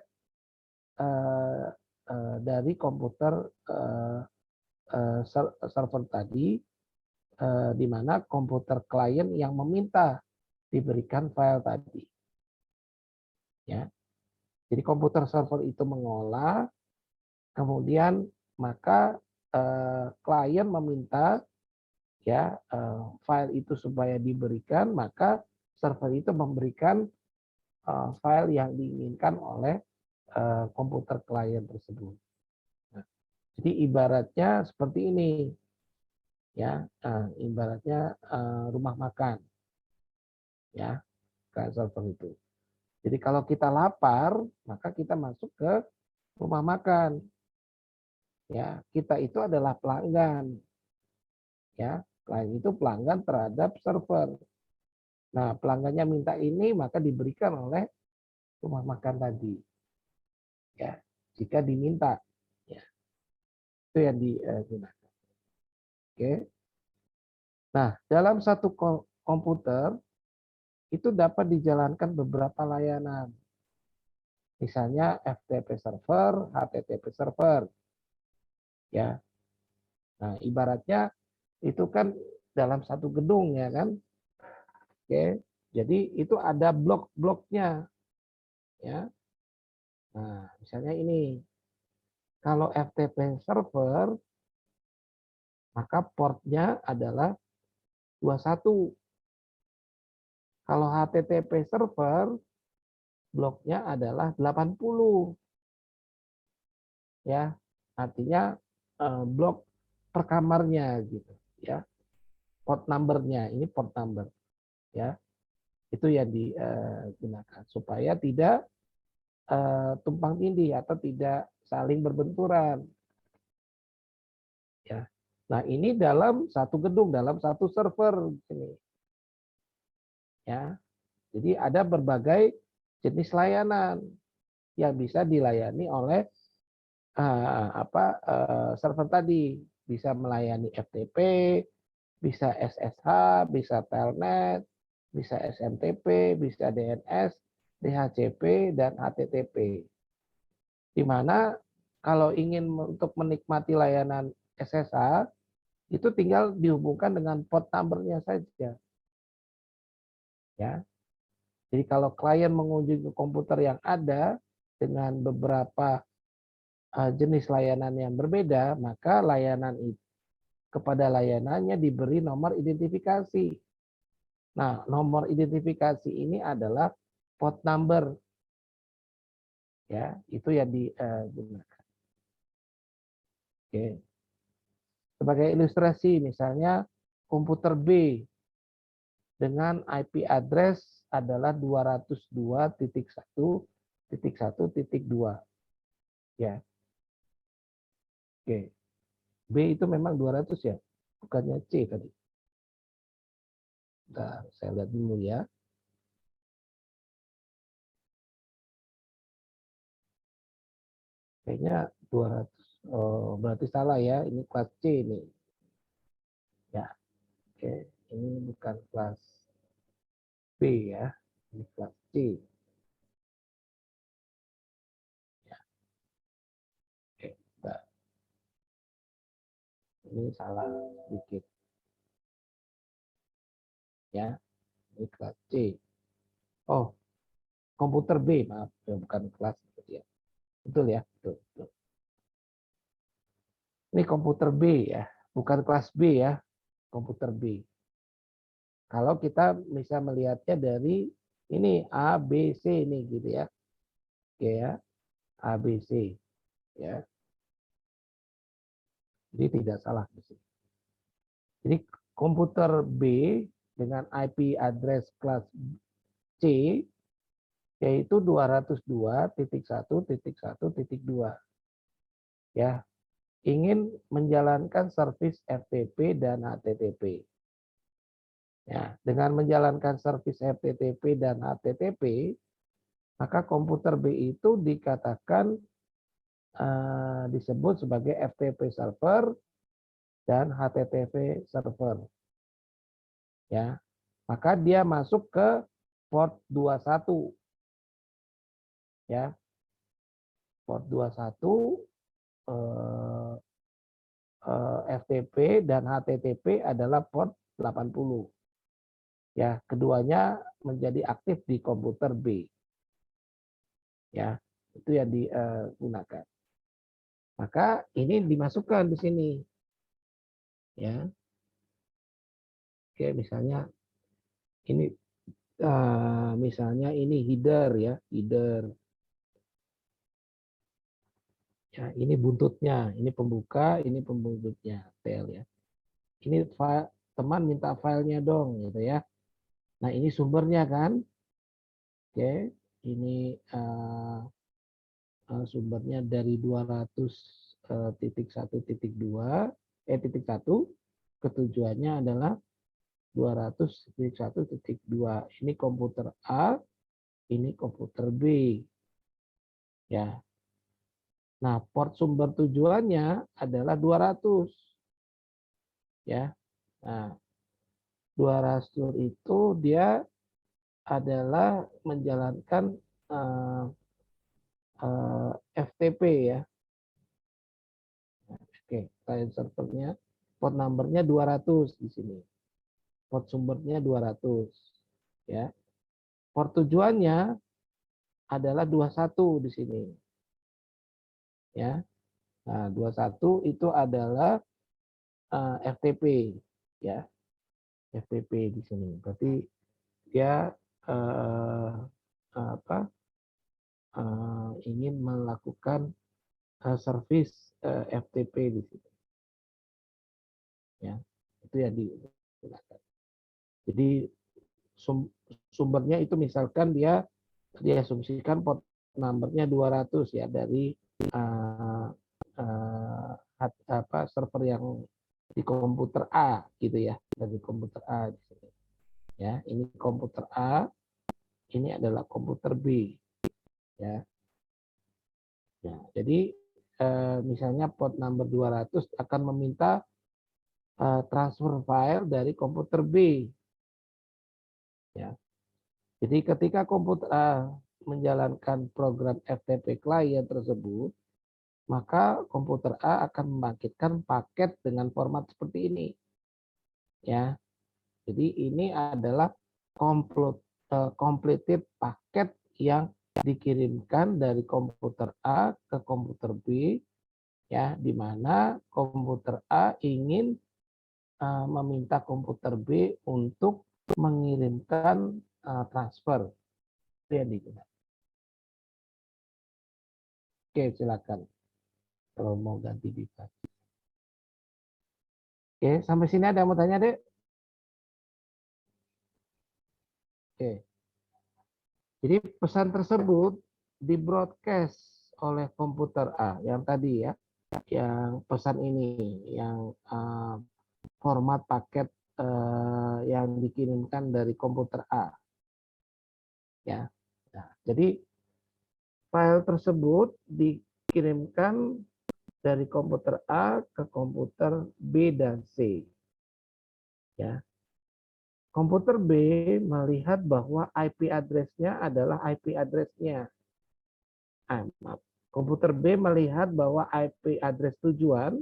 dari komputer server tadi, di mana komputer klien yang meminta diberikan file tadi. Ya. Jadi komputer server itu mengolah, kemudian maka klien meminta ya file itu supaya diberikan, maka server itu memberikan file yang diinginkan oleh komputer klien tersebut. Nah, jadi ibaratnya seperti ini, ya, ibaratnya rumah makan, ya, ke server itu. Jadi kalau kita lapar, maka kita masuk ke rumah makan. Ya, kita itu adalah pelanggan. Ya, klien itu pelanggan terhadap server. Nah, pelanggannya minta ini, maka diberikan oleh rumah makan tadi. Ya, jika diminta. Ya, itu yang digunakan. Oke. Nah, dalam satu komputer itu dapat dijalankan beberapa layanan. Misalnya FTP server, HTTP server. Ya. Nah, ibaratnya itu kan dalam satu gedung ya kan. Oke. Jadi itu ada blok-bloknya. Ya. Nah, misalnya ini. Kalau FTP server maka portnya adalah 21. Kalau HTTP server bloknya adalah 80. Ya. Artinya blok per kamarnya gitu ya. Port number-nya, ini port number ya. Itu yang digunakan supaya tidak tumpang tindih atau tidak saling berbenturan. Ya. Nah, ini dalam satu gedung, dalam satu server ini. Ya. Jadi ada berbagai jenis layanan yang bisa dilayani oleh server tadi. Bisa melayani FTP, bisa SSH, bisa Telnet, bisa SMTP, bisa DNS, DHCP, dan HTTP. Di mana kalau ingin untuk menikmati layanan SSH, itu tinggal dihubungkan dengan port number-nya saja. Ya. Jadi kalau klien mengunjungi komputer yang ada dengan beberapa jenis layanan yang berbeda, maka kepada layanannya diberi nomor identifikasi. Nah, nomor identifikasi ini adalah port number. Ya, itu yang digunakan. Oke. Sebagai ilustrasi, misalnya komputer B dengan IP address adalah 202.1.1.2. Ya. Oke. B itu memang 200 ya, bukannya C tadi. Bentar, saya lihat dulu ya. Kayaknya 200. Oh, berarti salah ya. Ini kelas C ini. Ya. Oke, ini bukan kelas B ya. Ini kelas C. Ya. Oke, bentar. Ini salah sedikit. Ya. Ini kelas C. Oh, komputer B, maaf. Ya, bukan kelas ya. Betul ya, betul, betul. Ini komputer B ya, bukan kelas B ya, komputer B. Kalau kita bisa melihatnya dari ini A, B, C ini gitu ya. Oke ya, A, B, C. Ya. Jadi tidak salah di sini. Jadi komputer B dengan IP address kelas C yaitu 202.1.1.2. Ya. ingin menjalankan servis FTP dan HTTP. Ya, dengan menjalankan servis FTP dan HTTP, maka komputer B itu dikatakan disebut sebagai FTP server dan HTTP server. Ya, maka dia masuk ke port 21. Ya, port 21 FTP dan HTTP adalah port 80. Ya, keduanya menjadi aktif di komputer B. Ya, itu yang digunakan. Maka ini dimasukkan di sini. Ya. Oke, misalnya ini misalnya ini header ya, header. Ya, ini buntutnya, ini pembuka, ini pembuntutnya, tail ya. Ini file, teman minta filenya dong gitu ya. Nah, ini sumbernya kan. Oke, ini sumbernya dari 200.1.2 titik 1 ketujuannya adalah 200.1.2. Ini komputer A, ini komputer B. Ya. Nah, port sumber tujuannya adalah 200. Ya. Nah, 200 itu dia adalah menjalankan FTP ya. Oke, client servernya port numbernya 200 di sini. Port sumbernya 200 ya. Port tujuannya adalah 21 di sini. Ya. Nah, 21 itu adalah FTP ya. FTP di sini. Berarti dia ingin melakukan service FTP di sini. Ya. Itu yang digunakan. Jadi sumbernya itu misalkan dia diasumsikan port numbernya 200 ya dari server yang di komputer A gitu ya, dari komputer A di sini. Ya, ini komputer A, ini adalah komputer B. Ya. Ya, jadi misalnya port number 200 akan meminta transfer file dari komputer B. Ya. Jadi ketika komputer A menjalankan program FTP client tersebut, maka komputer A akan membangkitkan paket dengan format seperti ini. Ya. Jadi ini adalah completed paket yang dikirimkan dari komputer A ke komputer B, ya, di mana komputer A ingin meminta komputer B untuk mengirimkan transfer. Itu yang digunakan. Oke, silakan. Kalau mau ganti device. Oke, sampai sini ada yang mau tanya, Dek? Oke. Jadi pesan tersebut di broadcast oleh komputer A yang tadi ya, yang pesan ini, yang format paket yang dikirimkan dari komputer A. Ya. Nah, jadi file tersebut dikirimkan dari komputer A ke komputer B dan C. Ya. Komputer B melihat bahwa IP address-nya adalah IP address-nya. Komputer B melihat bahwa IP address tujuan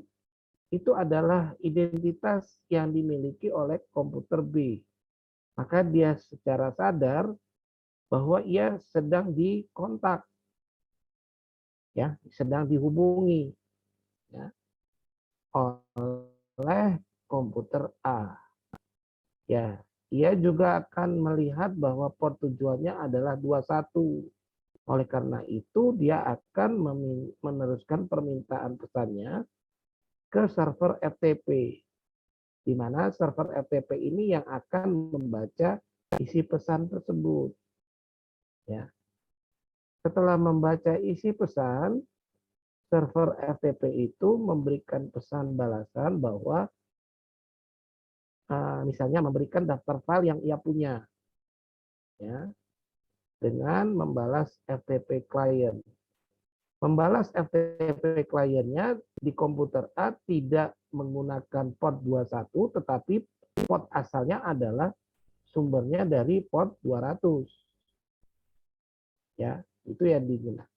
itu adalah identitas yang dimiliki oleh komputer B. Maka dia secara sadar bahwa ia sedang dikontak, ya, sedang dihubungi, ya, oleh komputer A. Ya, ia juga akan melihat bahwa port tujuannya adalah 21. Oleh karena itu, dia akan meneruskan permintaan pesannya ke server FTP, di mana server FTP ini yang akan membaca isi pesan tersebut. Ya. Setelah membaca isi pesan, server FTP itu memberikan pesan balasan bahwa misalnya memberikan daftar file yang ia punya, ya, dengan membalas FTP client. Membalas FTP kliennya di komputer A tidak menggunakan port 21, tetapi port asalnya adalah sumbernya dari port 200. Ya, itu yang digunakan.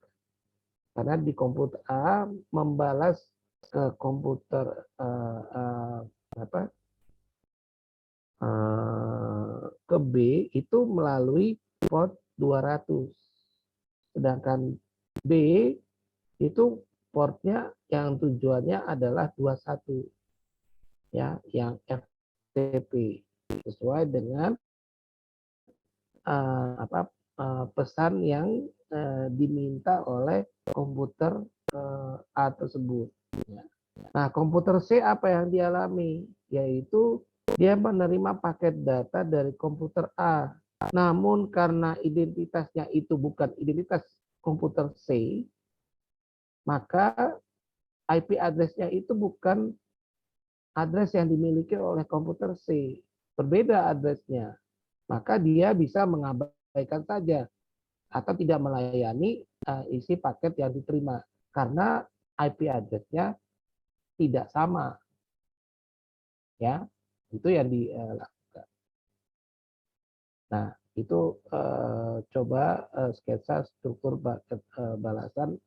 Karena di komputer A membalas ke komputer ke B itu melalui port 200. Sedangkan B itu portnya yang tujuannya adalah 21, ya, yang FTP sesuai dengan pesan yang diminta oleh komputer A tersebut. Ya. Nah, komputer C apa yang dialami? Yaitu dia menerima paket data dari komputer A. Namun karena identitasnya itu bukan identitas komputer C, maka IP address-nya itu bukan address yang dimiliki oleh komputer C. Berbeda address-nya. Maka dia bisa mengabaikan saja atau tidak melayani isi paket yang diterima. Karena IP address-nya tidak sama. Ya, itu yang dilakukan. Nah, itu coba sketsa struktur balasan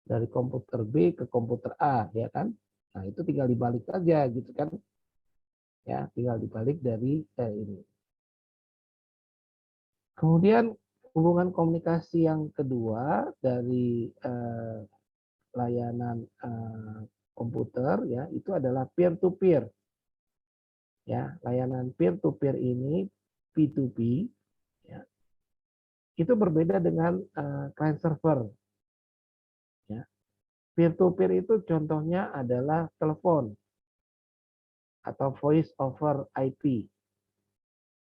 dari komputer B ke komputer A, ya kan? Nah, itu tinggal dibalik saja gitu kan. Ya, tinggal dibalik dari ini. Kemudian hubungan komunikasi yang kedua dari layanan komputer, ya, itu adalah peer to peer. Ya, layanan peer to peer ini P2P, ya, itu berbeda dengan client server. Ya. Peer to peer itu contohnya adalah telepon atau voice over IP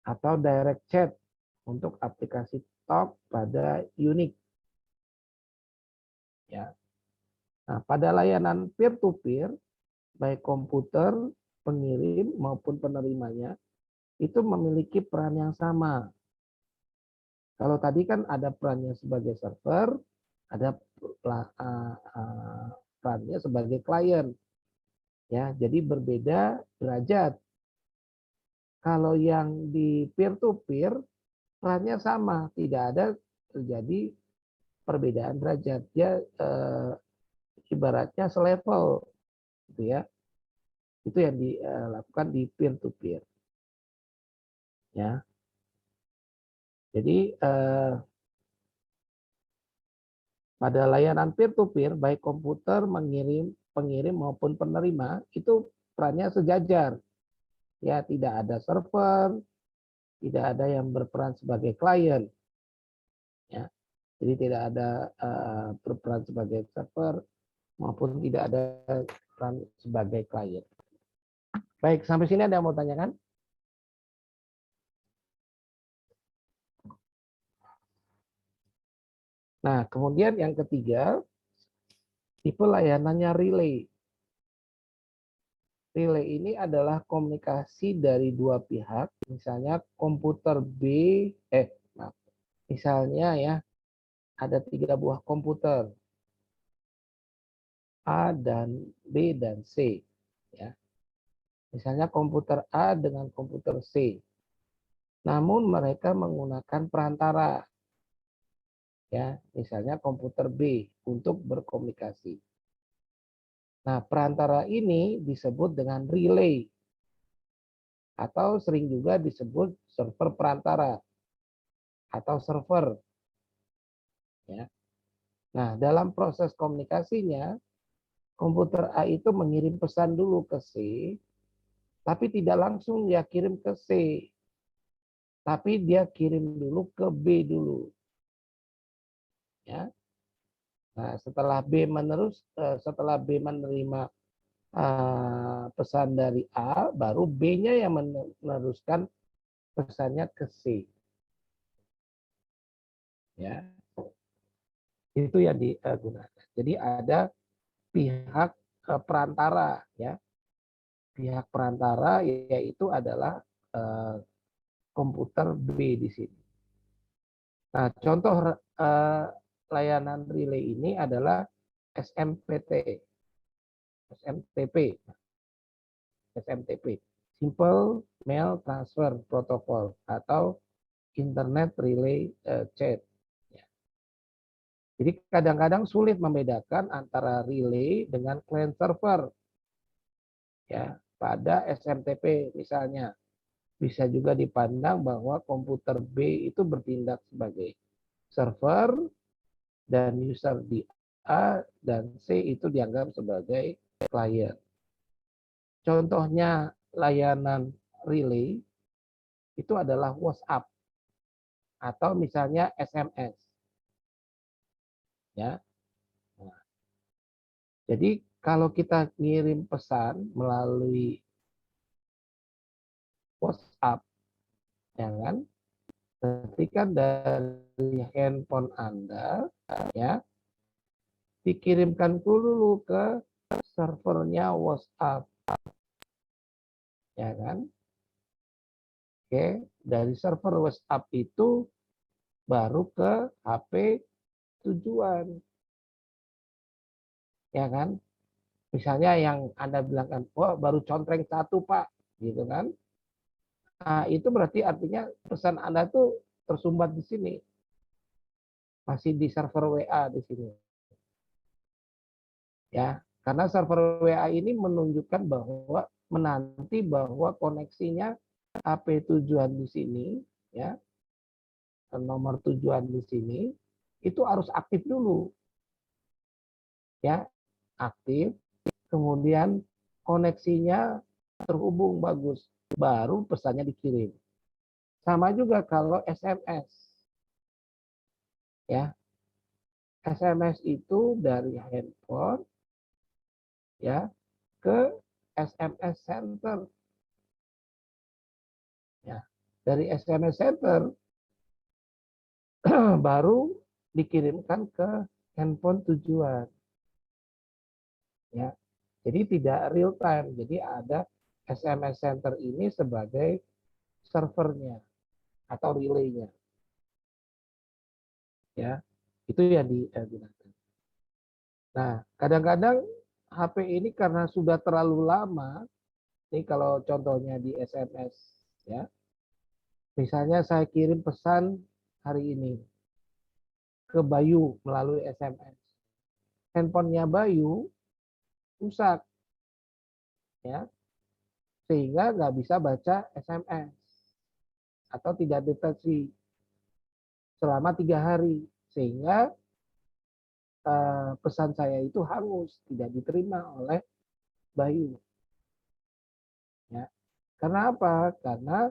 atau direct chat untuk aplikasi talk pada Unix. Ya. Nah, pada layanan peer to peer, baik komputer pengirim maupun penerimanya itu memiliki peran yang sama. Kalau tadi kan ada perannya sebagai server, ada perannya sebagai klien. Ya, jadi berbeda derajat. Kalau yang di peer to peer perannya sama, tidak ada terjadi perbedaan derajat. Dia ibaratnya selevel, gitu ya. Itu yang dilakukan di peer to peer. Ya. Jadi pada layanan peer to peer, baik komputer pengirim maupun penerima itu perannya sejajar. Ya, tidak ada server, tidak ada yang berperan sebagai klien. Ya. Jadi tidak ada berperan sebagai server maupun tidak ada peran sebagai klien. Baik, sampai sini ada yang mau tanyakan? Nah, kemudian yang ketiga, tipe layanannya relay. Relay ini adalah komunikasi dari dua pihak, misalnya komputer misalnya ya, ada 3 buah komputer, A dan B dan C. Ya. Misalnya komputer A dengan komputer C. Namun mereka menggunakan perantara. Ya, misalnya komputer B untuk berkomunikasi. Nah, perantara ini disebut dengan relay atau sering juga disebut server perantara atau server. Ya. Nah, dalam proses komunikasinya, komputer A itu mengirim pesan dulu ke C, tapi tidak langsung dia kirim ke C, tapi dia kirim dulu ke B dulu. Ya. Nah, setelah B menerima pesan dari A, baru B-nya yang meneruskan pesannya ke C. Ya, itu yang digunakan. Jadi ada pihak perantara, ya. Pihak perantara yaitu adalah komputer B di sini. Nah, contoh layanan relay ini adalah SMPT, SMTP, SMTP, Simple Mail Transfer Protocol atau Internet Relay Chat. Jadi kadang-kadang sulit membedakan antara relay dengan client server. Ya, pada SMTP misalnya bisa juga dipandang bahwa komputer B itu bertindak sebagai server dan user di A dan C itu dianggap sebagai client. Contohnya layanan relay itu adalah WhatsApp atau misalnya SMS. Ya. Nah, jadi kalau kita ngirim pesan melalui WhatsApp, ya kan? Ketika dari handphone Anda, ya, dikirimkan dulu ke servernya WhatsApp, ya kan? Oke, dari server WhatsApp itu baru ke HP tujuan, ya kan? Misalnya yang Anda bilang kan, wah baru contreng 1 Pak, gitu kan? Nah, itu berarti artinya pesan Anda tuh tersumbat di sini. Masih di server WA di sini. Ya, karena server WA ini menunjukkan bahwa menanti bahwa koneksinya HP tujuan di sini, ya, nomor tujuan di sini itu harus aktif dulu. Ya, aktif, kemudian koneksinya terhubung bagus, baru pesannya dikirim. Sama juga kalau SMS. Ya. SMS itu dari handphone ya ke SMS center. Ya. Dari SMS center baru dikirimkan ke handphone tujuan. Ya. Jadi tidak real time. Jadi ada SMS center ini sebagai servernya atau relaynya. Ya. Itu yang digunakan. Nah, kadang-kadang HP ini karena sudah terlalu lama, ini kalau contohnya di SMS, ya. Misalnya saya kirim pesan hari ini ke Bayu melalui SMS. Handphonenya Bayu rusak, ya, sehingga nggak bisa baca SMS atau tidak deteksi selama 3 hari, sehingga pesan saya itu hangus, tidak diterima oleh Bayu. Ya. Karena apa? Karena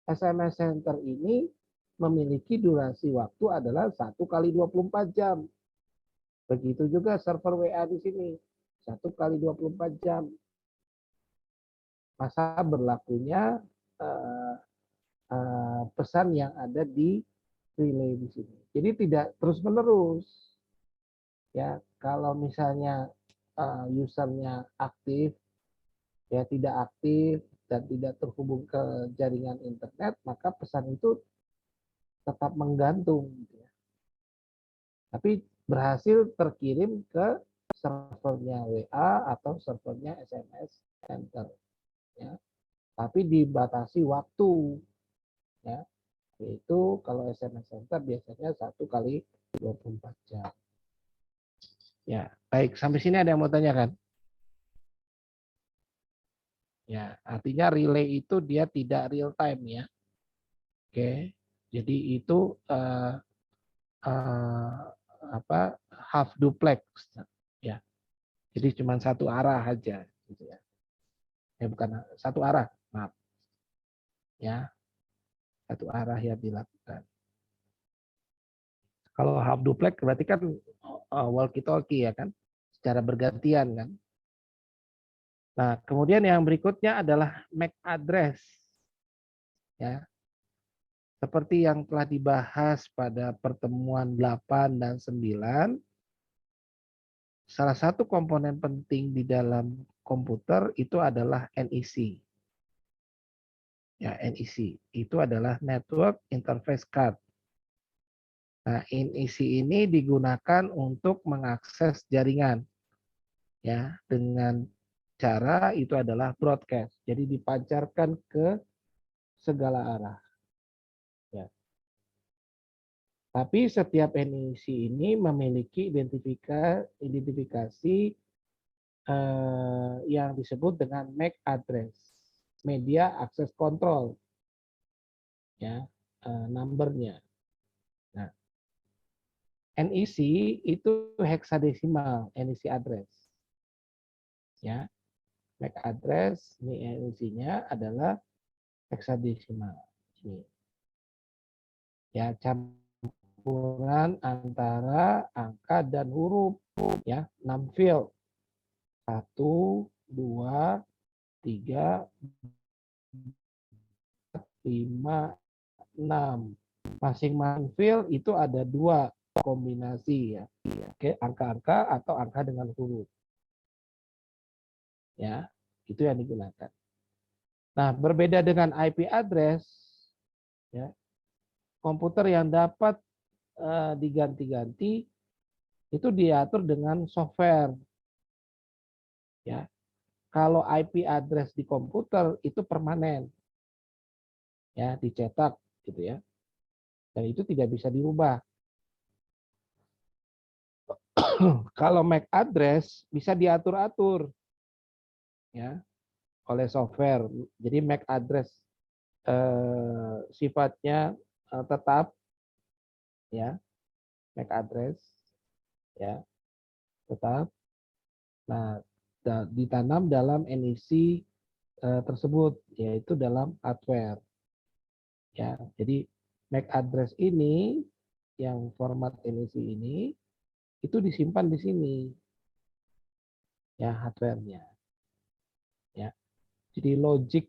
SMS Center ini memiliki durasi waktu adalah 1 kali 24 jam. Begitu juga server WA di sini, 1 kali 24 jam. Masa berlakunya pesan yang ada di relay di sini. Jadi tidak terus-menerus. Ya, kalau misalnya usernya aktif, ya tidak aktif dan tidak terhubung ke jaringan internet, maka pesan itu tetap menggantung. Gitu ya. Tapi berhasil terkirim ke servernya WA atau servernya SMS Center. Ya. Tapi dibatasi waktu. Ya. Yaitu kalau SMS Center biasanya 1 kali 24 jam. Ya, baik. Sampai sini ada yang mau tanyakan? Ya, artinya relay itu dia tidak real time ya. Oke. Jadi itu half duplex ya. Jadi cuma satu arah aja gitu ya. Bukan satu arah, maaf. Ya. Satu arah yang dilakukan. Kalau half duplex berarti kan walkie talkie ya kan, secara bergantian kan. Nah, kemudian yang berikutnya adalah MAC address. Ya. Seperti yang telah dibahas pada pertemuan 8 dan 9, salah satu komponen penting di dalam komputer itu adalah NIC. Ya, NIC itu adalah Network Interface Card. Nah, NIC ini digunakan untuk mengakses jaringan, ya, dengan cara itu adalah broadcast. Jadi dipancarkan ke segala arah. Ya. Tapi setiap NIC ini memiliki identifikasi yang disebut dengan MAC address, Media Access Control, ya, numbernya. Nah, NIC itu heksadesimal, NIC address, ya, MAC address, ini NIC-nya adalah heksadesimal. Ini, ya, campuran antara angka dan huruf, ya, 6 field. 1, 2, 3, 5, 6. Masing-masing field itu ada 2 kombinasi, ya. Oke, angka-angka atau angka dengan huruf. Ya, itu yang digunakan. Nah, berbeda dengan IP address, ya, komputer yang dapat diganti-ganti itu diatur dengan software. Ya, kalau IP address di komputer itu permanen, ya, dicetak gitu ya, dan itu tidak bisa dirubah. Kalau MAC address bisa diatur-atur, ya, oleh software. Jadi MAC address sifatnya tetap, ya, MAC address, ya, tetap. Nah, ditanam dalam NIC tersebut, yaitu dalam hardware. Ya, jadi MAC address ini yang format NIC ini itu disimpan di sini, ya, hardware-nya. Ya, jadi logik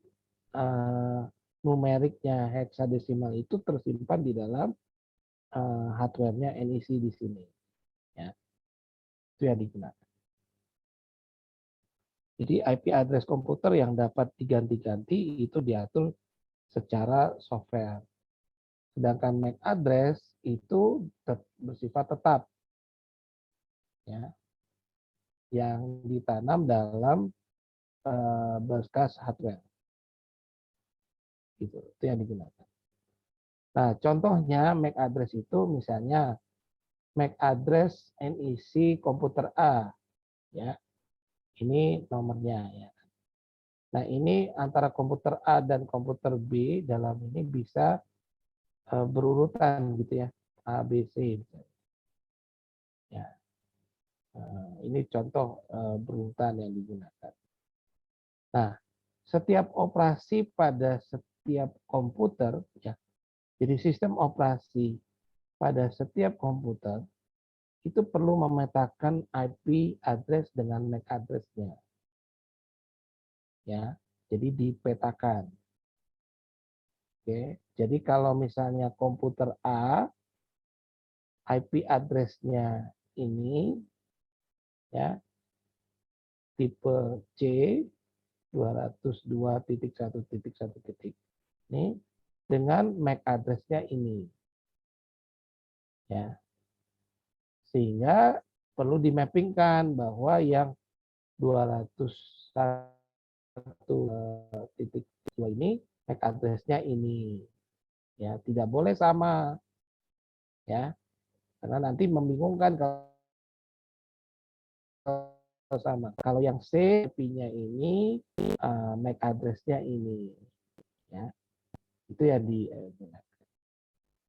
numeriknya heksadesimal itu tersimpan di dalam hardware-nya NIC di sini. Ya, itu yang digunakan. Jadi IP address komputer yang dapat diganti-ganti itu diatur secara software. Sedangkan MAC address itu bersifat tetap, ya, yang ditanam dalam bekas hardware. Gitu, itu yang digunakan. Nah, contohnya MAC address itu misalnya MAC address NIC komputer A, ya. Ini nomornya, ya. Nah, ini antara komputer A dan komputer B dalam ini bisa berurutan gitu ya, A, B, C. Ya. Ini contoh berurutan yang digunakan. Nah, setiap operasi pada setiap komputer, ya, jadi sistem operasi pada setiap komputer itu perlu memetakan IP address dengan MAC address-nya. Ya, jadi dipetakan. Oke, jadi kalau misalnya komputer A, IP address-nya ini, ya, tipe C 202.1.1. Ini dengan MAC address-nya ini, ya, sehingga perlu dimappingkan bahwa yang 201.2 ini MAC address-nya ini, ya, tidak boleh sama, ya, karena nanti membingungkan kalau sama. Kalau yang C IP-nya ini, MAC address-nya ini, ya, itu yang digunakan.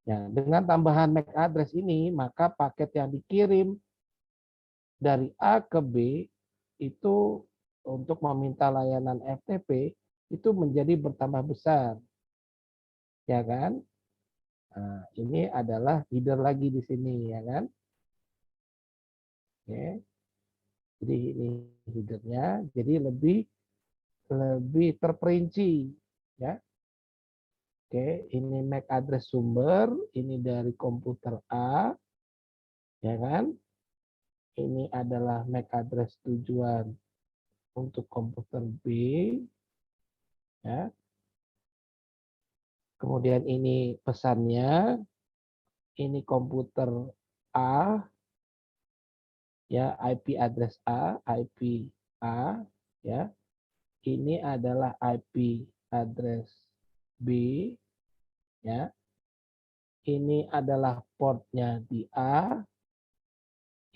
Ya, dengan tambahan MAC address ini, maka paket yang dikirim dari A ke B itu untuk meminta layanan FTP itu menjadi bertambah besar, ya kan? Nah, ini adalah header lagi di sini, ya kan? Oke. Jadi ini headernya, jadi lebih terperinci, ya. Oke, ini MAC address sumber, ini dari komputer A, ya kan? ini adalah MAC address tujuan untuk komputer B, ya. Kemudian ini pesannya, ini komputer A, ya, IP address A, IP A, ya. Ini adalah IP address B, ya. Ini adalah portnya di A,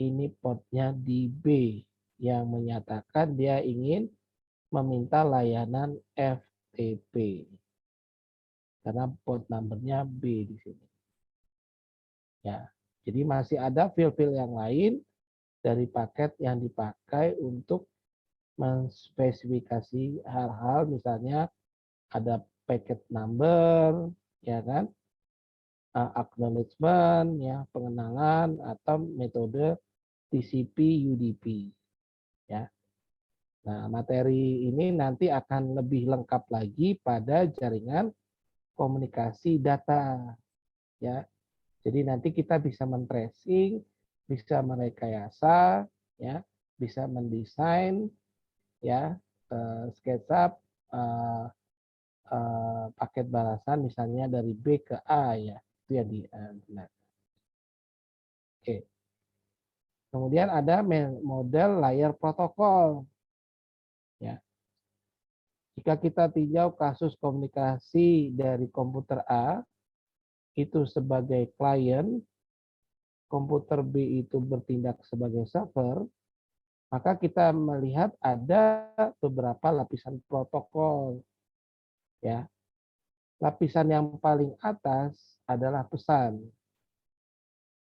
ini portnya di B, yang menyatakan dia ingin meminta layanan FTP. Karena port numbernya B di sini. Ya, jadi masih ada field-field yang lain dari paket yang dipakai untuk menspesifikasi hal-hal, misalnya ada packet number, ya kan, acknowledgement, ya, pengenalan, atau metode TCP UDP, ya. Nah, materi ini nanti akan lebih lengkap lagi pada jaringan komunikasi data, ya. Jadi nanti kita bisa men-tracing, bisa merekayasa, ya, bisa mendesain, ya, SketchUp paket balasan misalnya dari B ke A, ya, itu yang digunakan. Oke. Kemudian ada model layer protokol, ya. Jika kita tinjau kasus komunikasi dari komputer A itu sebagai klien, komputer B itu bertindak sebagai server, maka kita melihat ada beberapa lapisan protokol, ya. Lapisan yang paling atas adalah pesan.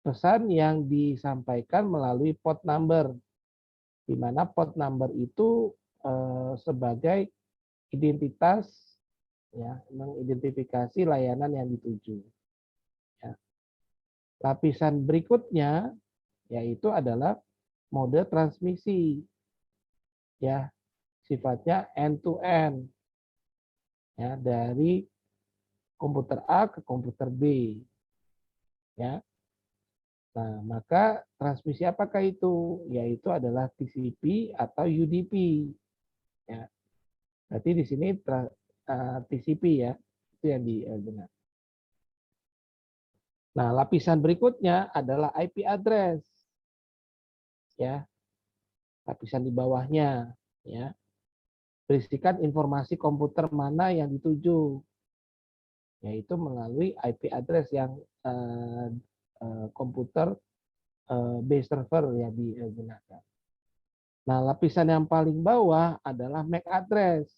Pesan yang disampaikan melalui port number, di mana port number itu sebagai identitas, ya, mengidentifikasi layanan yang dituju. Ya. Lapisan berikutnya yaitu adalah mode transmisi, ya, sifatnya end to end, ya, dari komputer A ke komputer B, ya. Nah, maka transmisi apakah itu? Yaitu adalah TCP atau UDP, ya. Berarti di sini TCP, ya, itu yang digunakan. Nah, lapisan berikutnya adalah IP address, ya. Lapisan di bawahnya, ya, berisikan informasi komputer mana yang dituju, yaitu melalui IP address yang komputer base server yang digunakan. Nah, lapisan yang paling bawah adalah MAC address,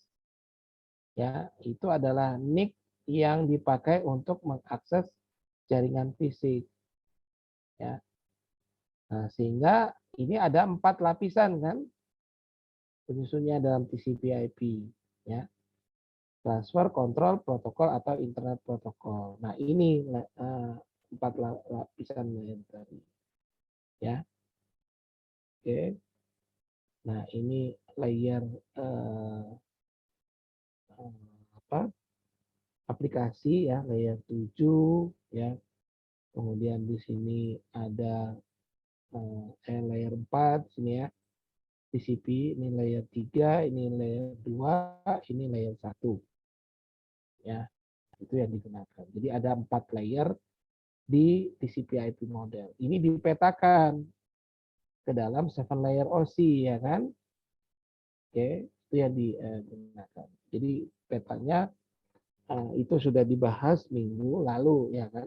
ya, itu adalah NIC yang dipakai untuk mengakses jaringan fisik, ya. Nah, sehingga ini ada 4 lapisan, kan, penyusunnya dalam TCP/IP, ya. Transfer, kontrol, protokol, atau internet protokol. Nah, ini 4 lapisan tadi, ya. Oke. Nah, ini layer aplikasi, ya, layer 7, ya. Kemudian di sini ada layer 4 sini, ya. TCP, ini layer 3, ini layer 2, ini layer 1. Ya, itu yang digunakan. Jadi ada 4 layer di TCP/IP model. Ini dipetakan ke dalam 7 layer OC, ya kan? Oke, itu yang digunakan. Jadi petanya itu sudah dibahas minggu lalu, ya kan?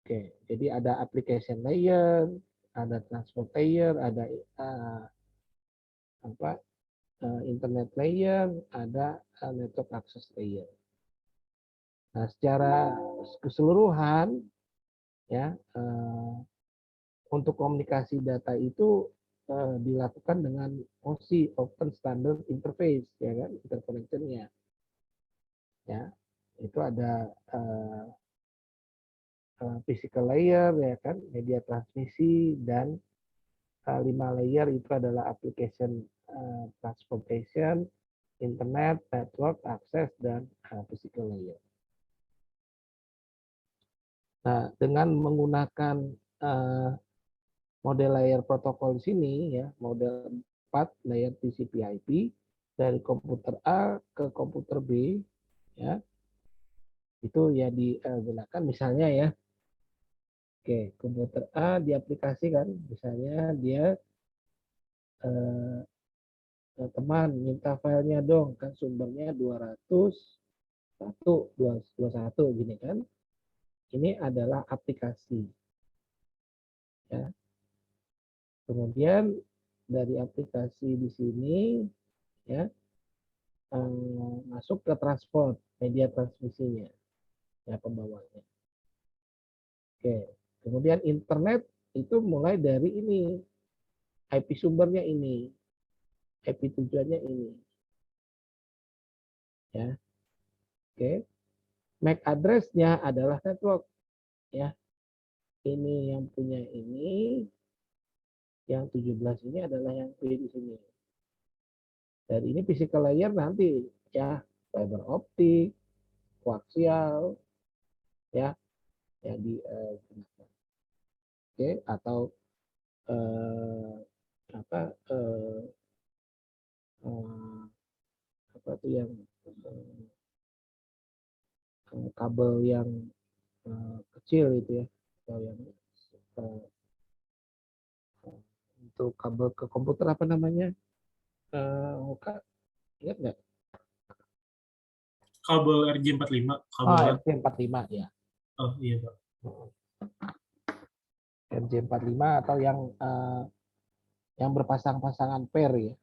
Oke, jadi ada application layer, ada transport layer, ada internet layer, ada network access layer. Nah, secara keseluruhan, ya, untuk komunikasi data itu dilakukan dengan OSI, Open Standard Interface, ya kan, interconnection-nya, ya. Itu ada physical layer, ya kan, media transmisi, dan 5 layer itu adalah application transportation, internet, network, access, dan physical layer. Nah, dengan menggunakan model layer protokol di sini ya, model 4 layer TCP/IP dari komputer A ke komputer B ya. Itu ya digunakan misalnya ya. Oke, komputer A diaplikasikan misalnya dia eh, teman minta filenya dong, kan sumbernya 201 gini kan. Ini adalah aplikasi ya. Kemudian dari aplikasi di sini ya masuk ke transport media transmisinya ya, pembawanya. Oke, kemudian internet itu mulai dari ini, IP sumbernya ini, IP tujuannya ini ya. Oke, MAC address-nya adalah network ya. Ini yang punya ini, yang 17 ini adalah yang P di sini. Dan ini physical layer nanti ya, fiber optik, koaksial ya, yang digunakan. Oke, atau apa apa tuh yang kabel yang kecil itu ya, atau yang untuk kabel ke komputer apa namanya? Kak, ingat nggak? Kabel RJ45, kabel Oh, LAN. RJ45 ya. Oh iya Pak. RJ45 atau yang berpasang-pasangan pair ya,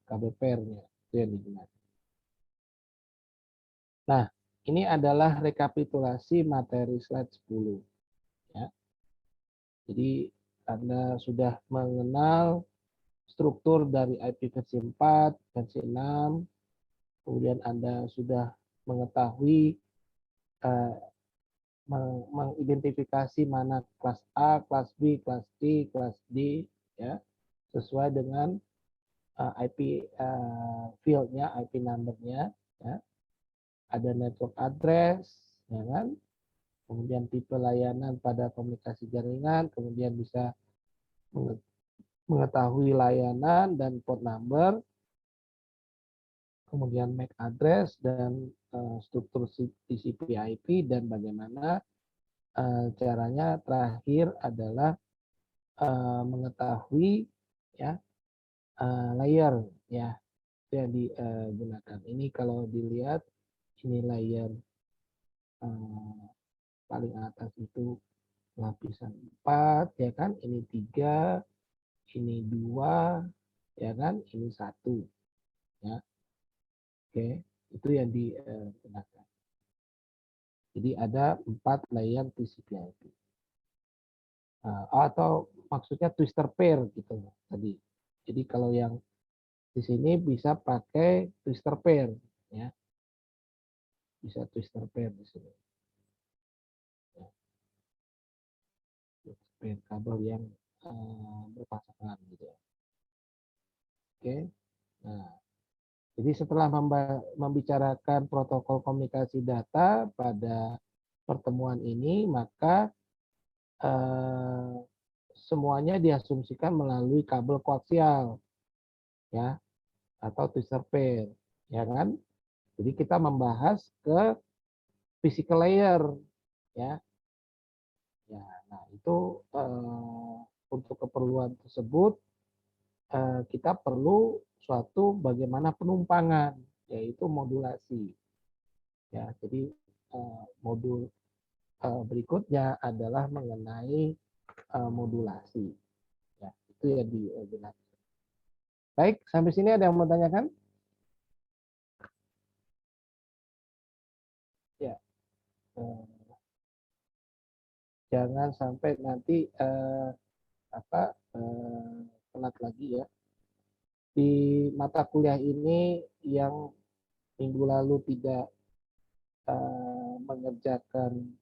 kabel pairnya itu yang digunakan. Nah, ini adalah rekapitulasi materi slide 10 ya. Jadi Anda sudah mengenal struktur dari IP versi 4, versi 6, kemudian Anda sudah mengetahui mengidentifikasi mana kelas A, kelas B, kelas C, kelas D ya, sesuai dengan IP field-nya, IP number-nya ya. Ada network address ya kan. Kemudian tipe layanan pada komunikasi jaringan, kemudian bisa mengetahui layanan dan port number, kemudian MAC address dan struktur TCP/IP, dan bagaimana caranya terakhir adalah mengetahui ya layer ya itu yang digunakan. Ini kalau dilihat ini layer paling atas itu lapisan 4 ya kan, ini 3, ini 2 ya kan, ini 1 ya. Oke, itu yang digunakan. Jadi ada 4 layer TCP/IP. Atau maksudnya twister pair gitu tadi. Jadi kalau yang di sini bisa pakai twister pair ya. Bisa twister pair di sini. Ya. Pair kabel yang berpasangan gitu ya. Oke. Nah, jadi setelah membicarakan protokol komunikasi data pada pertemuan ini, maka semuanya diasumsikan melalui kabel koaksial ya, atau twister pair ya kan. Jadi kita membahas ke physical layer ya. Ya, nah itu untuk keperluan tersebut kita perlu suatu bagaimana penumpangan, yaitu modulasi. Ya, jadi modul berikutnya adalah mengenai modulasi. Ya, itu yang digunakan. Baik, sampai sini ada yang mau tanyakan? Ya, jangan sampai nanti telat lagi ya. Di mata kuliah ini yang minggu lalu tidak mengerjakan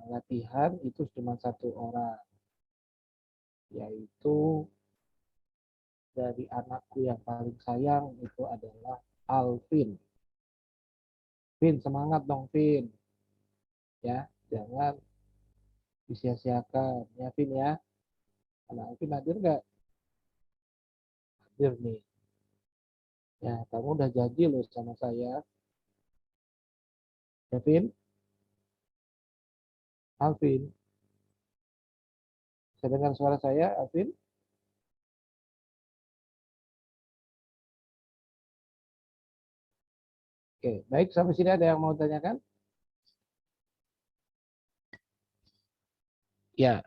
latihan itu cuma 1 orang, yaitu dari anakku yang paling sayang itu adalah Alvin. Vin, semangat dong Vin. Ya, jangan disia-siakan. Ya, Vin ya. Nah, Vin hadir nggak? Hadir nih. Ya, kamu udah janji loh sama saya. Ya, Vin? Alvin? Saya dengar suara saya, Alvin? Oke, baik. Sampai sini ada yang mau tanyakan? Ya,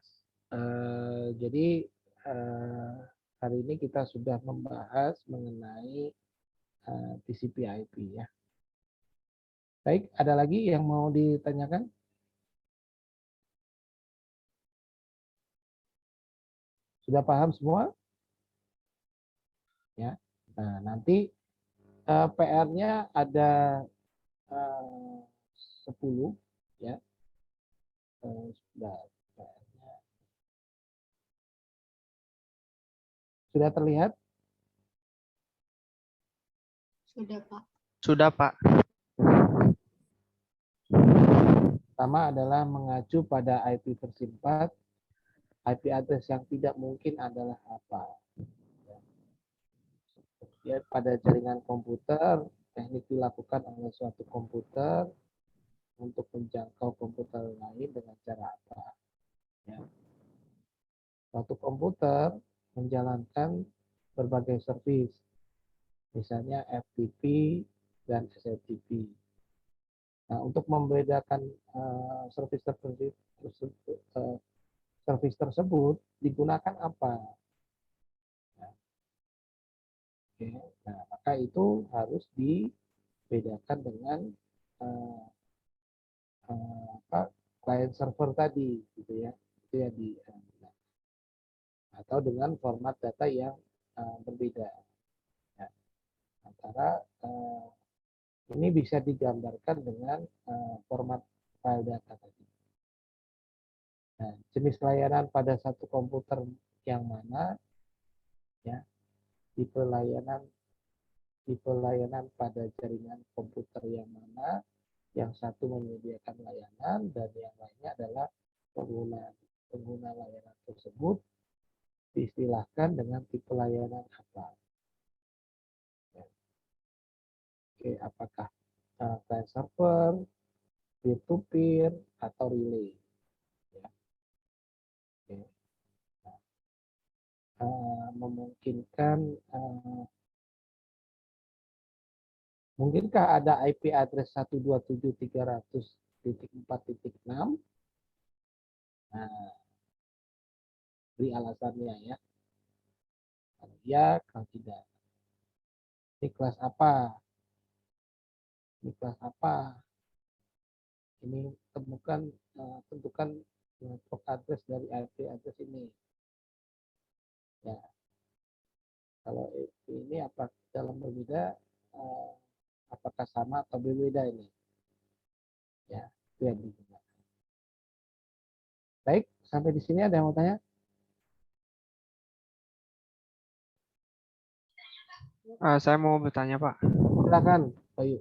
jadi eh, hari ini kita sudah membahas mengenai TCP/IP ya. Baik, ada lagi yang mau ditanyakan? Sudah paham semua? Ya. Nah, nanti PR-nya ada 10 ya. Sudah PR-nya. Sudah terlihat? Sudah, Pak. Sudah, Pak. Pertama adalah mengacu pada IP versi 4. IP address yang tidak mungkin adalah apa? Ya, pada jaringan komputer, teknik dilakukan oleh suatu komputer untuk menjangkau komputer lain dengan cara apa? Ya. Suatu komputer menjalankan berbagai service, misalnya FTP dan SFTP. Nah, untuk membedakan service tersebut digunakan apa? Oke. Nah, maka itu harus dibedakan dengan uh, client server tadi, gitu ya. Itu yang atau dengan format data yang berbeda. Ya. Antara ini bisa digambarkan dengan format file data tadi. Nah, jenis layanan pada satu komputer yang mana, ya, tipe layanan pada jaringan komputer yang mana, yang satu menyediakan layanan dan yang lainnya adalah pengguna layanan tersebut diistilahkan dengan tipe layanan apa. Ya. Oke, apakah client server, peer-to-peer, atau relay. Ya. Oke. Nah, memungkinkan mungkinkah ada IP address 127.300.4.6? Nah, beri alasannya ya. Kalau iya, kalau tidak. Ini kelas apa? Ini kelas apa? Ini tentukan network address dari IP address ini. Ya, kalau ini apa dalam berbeda, apakah sama atau berbeda ini? Ya, itu yang digunakan. Baik, sampai di sini ada yang mau tanya? Saya mau bertanya, Pak. Silakan, Bayu.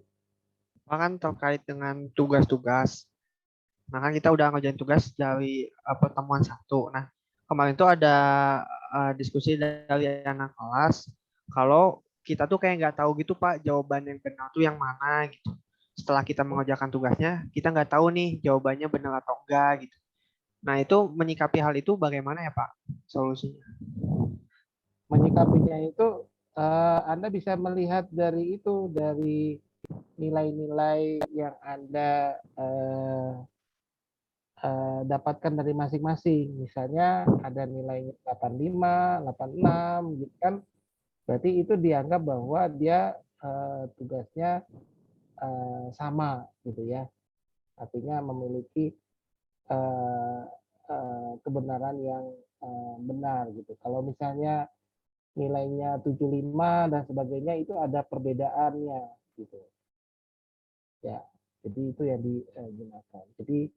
Pak, kan terkait dengan tugas-tugas. Nah, kan kita udah ngerjain tugas dari pertemuan 1. Nah, kemarin tuh ada diskusi dari anak kelas kalau kita tuh kayak nggak tahu gitu, Pak, jawaban yang benar tuh yang mana gitu. Setelah kita mengerjakan tugasnya, kita nggak tahu nih jawabannya benar atau enggak gitu. Nah, itu menyikapi hal itu bagaimana ya, Pak, solusinya? Menyikapinya itu Anda bisa melihat dari nilai-nilai yang Anda dapatkan dari masing-masing. Misalnya ada nilainya 85, 86 gitu kan. Berarti itu dianggap bahwa dia tugasnya sama gitu ya. Artinya memiliki kebenaran yang benar gitu. Kalau misalnya nilainya 75 dan sebagainya itu ada perbedaannya gitu. Ya, jadi itu yang digunakan. Jadi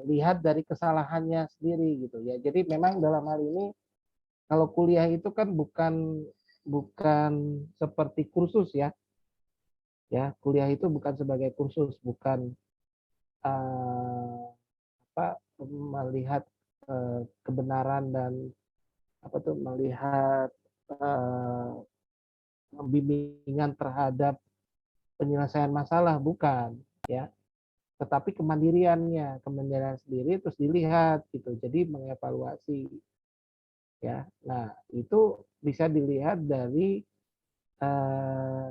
lihat dari kesalahannya sendiri gitu ya. Jadi memang dalam hal ini kalau kuliah itu kan bukan seperti kursus ya. Ya, kuliah itu bukan sebagai kursus, bukan melihat kebenaran dan melihat bimbingan terhadap penyelesaian masalah, bukan, ya, tetapi kemandirian sendiri terus dilihat gitu, jadi mengevaluasi, ya. Nah, itu bisa dilihat dari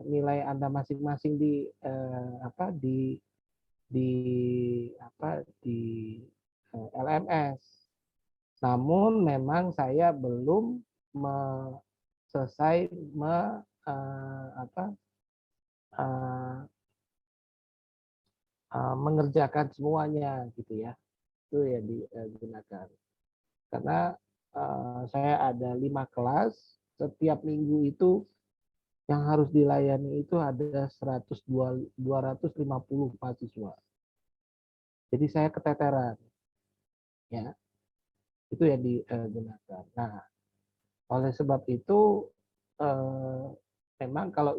nilai Anda masing-masing di LMS. Namun memang saya belum selesai mengerjakan semuanya gitu ya. Itu ya digunakan. Karena saya ada 5 kelas, setiap minggu itu yang harus dilayani itu ada 250 mahasiswa. Jadi saya keteteran. Ya. Itu yang digunakan. Nah, oleh sebab itu memang kalau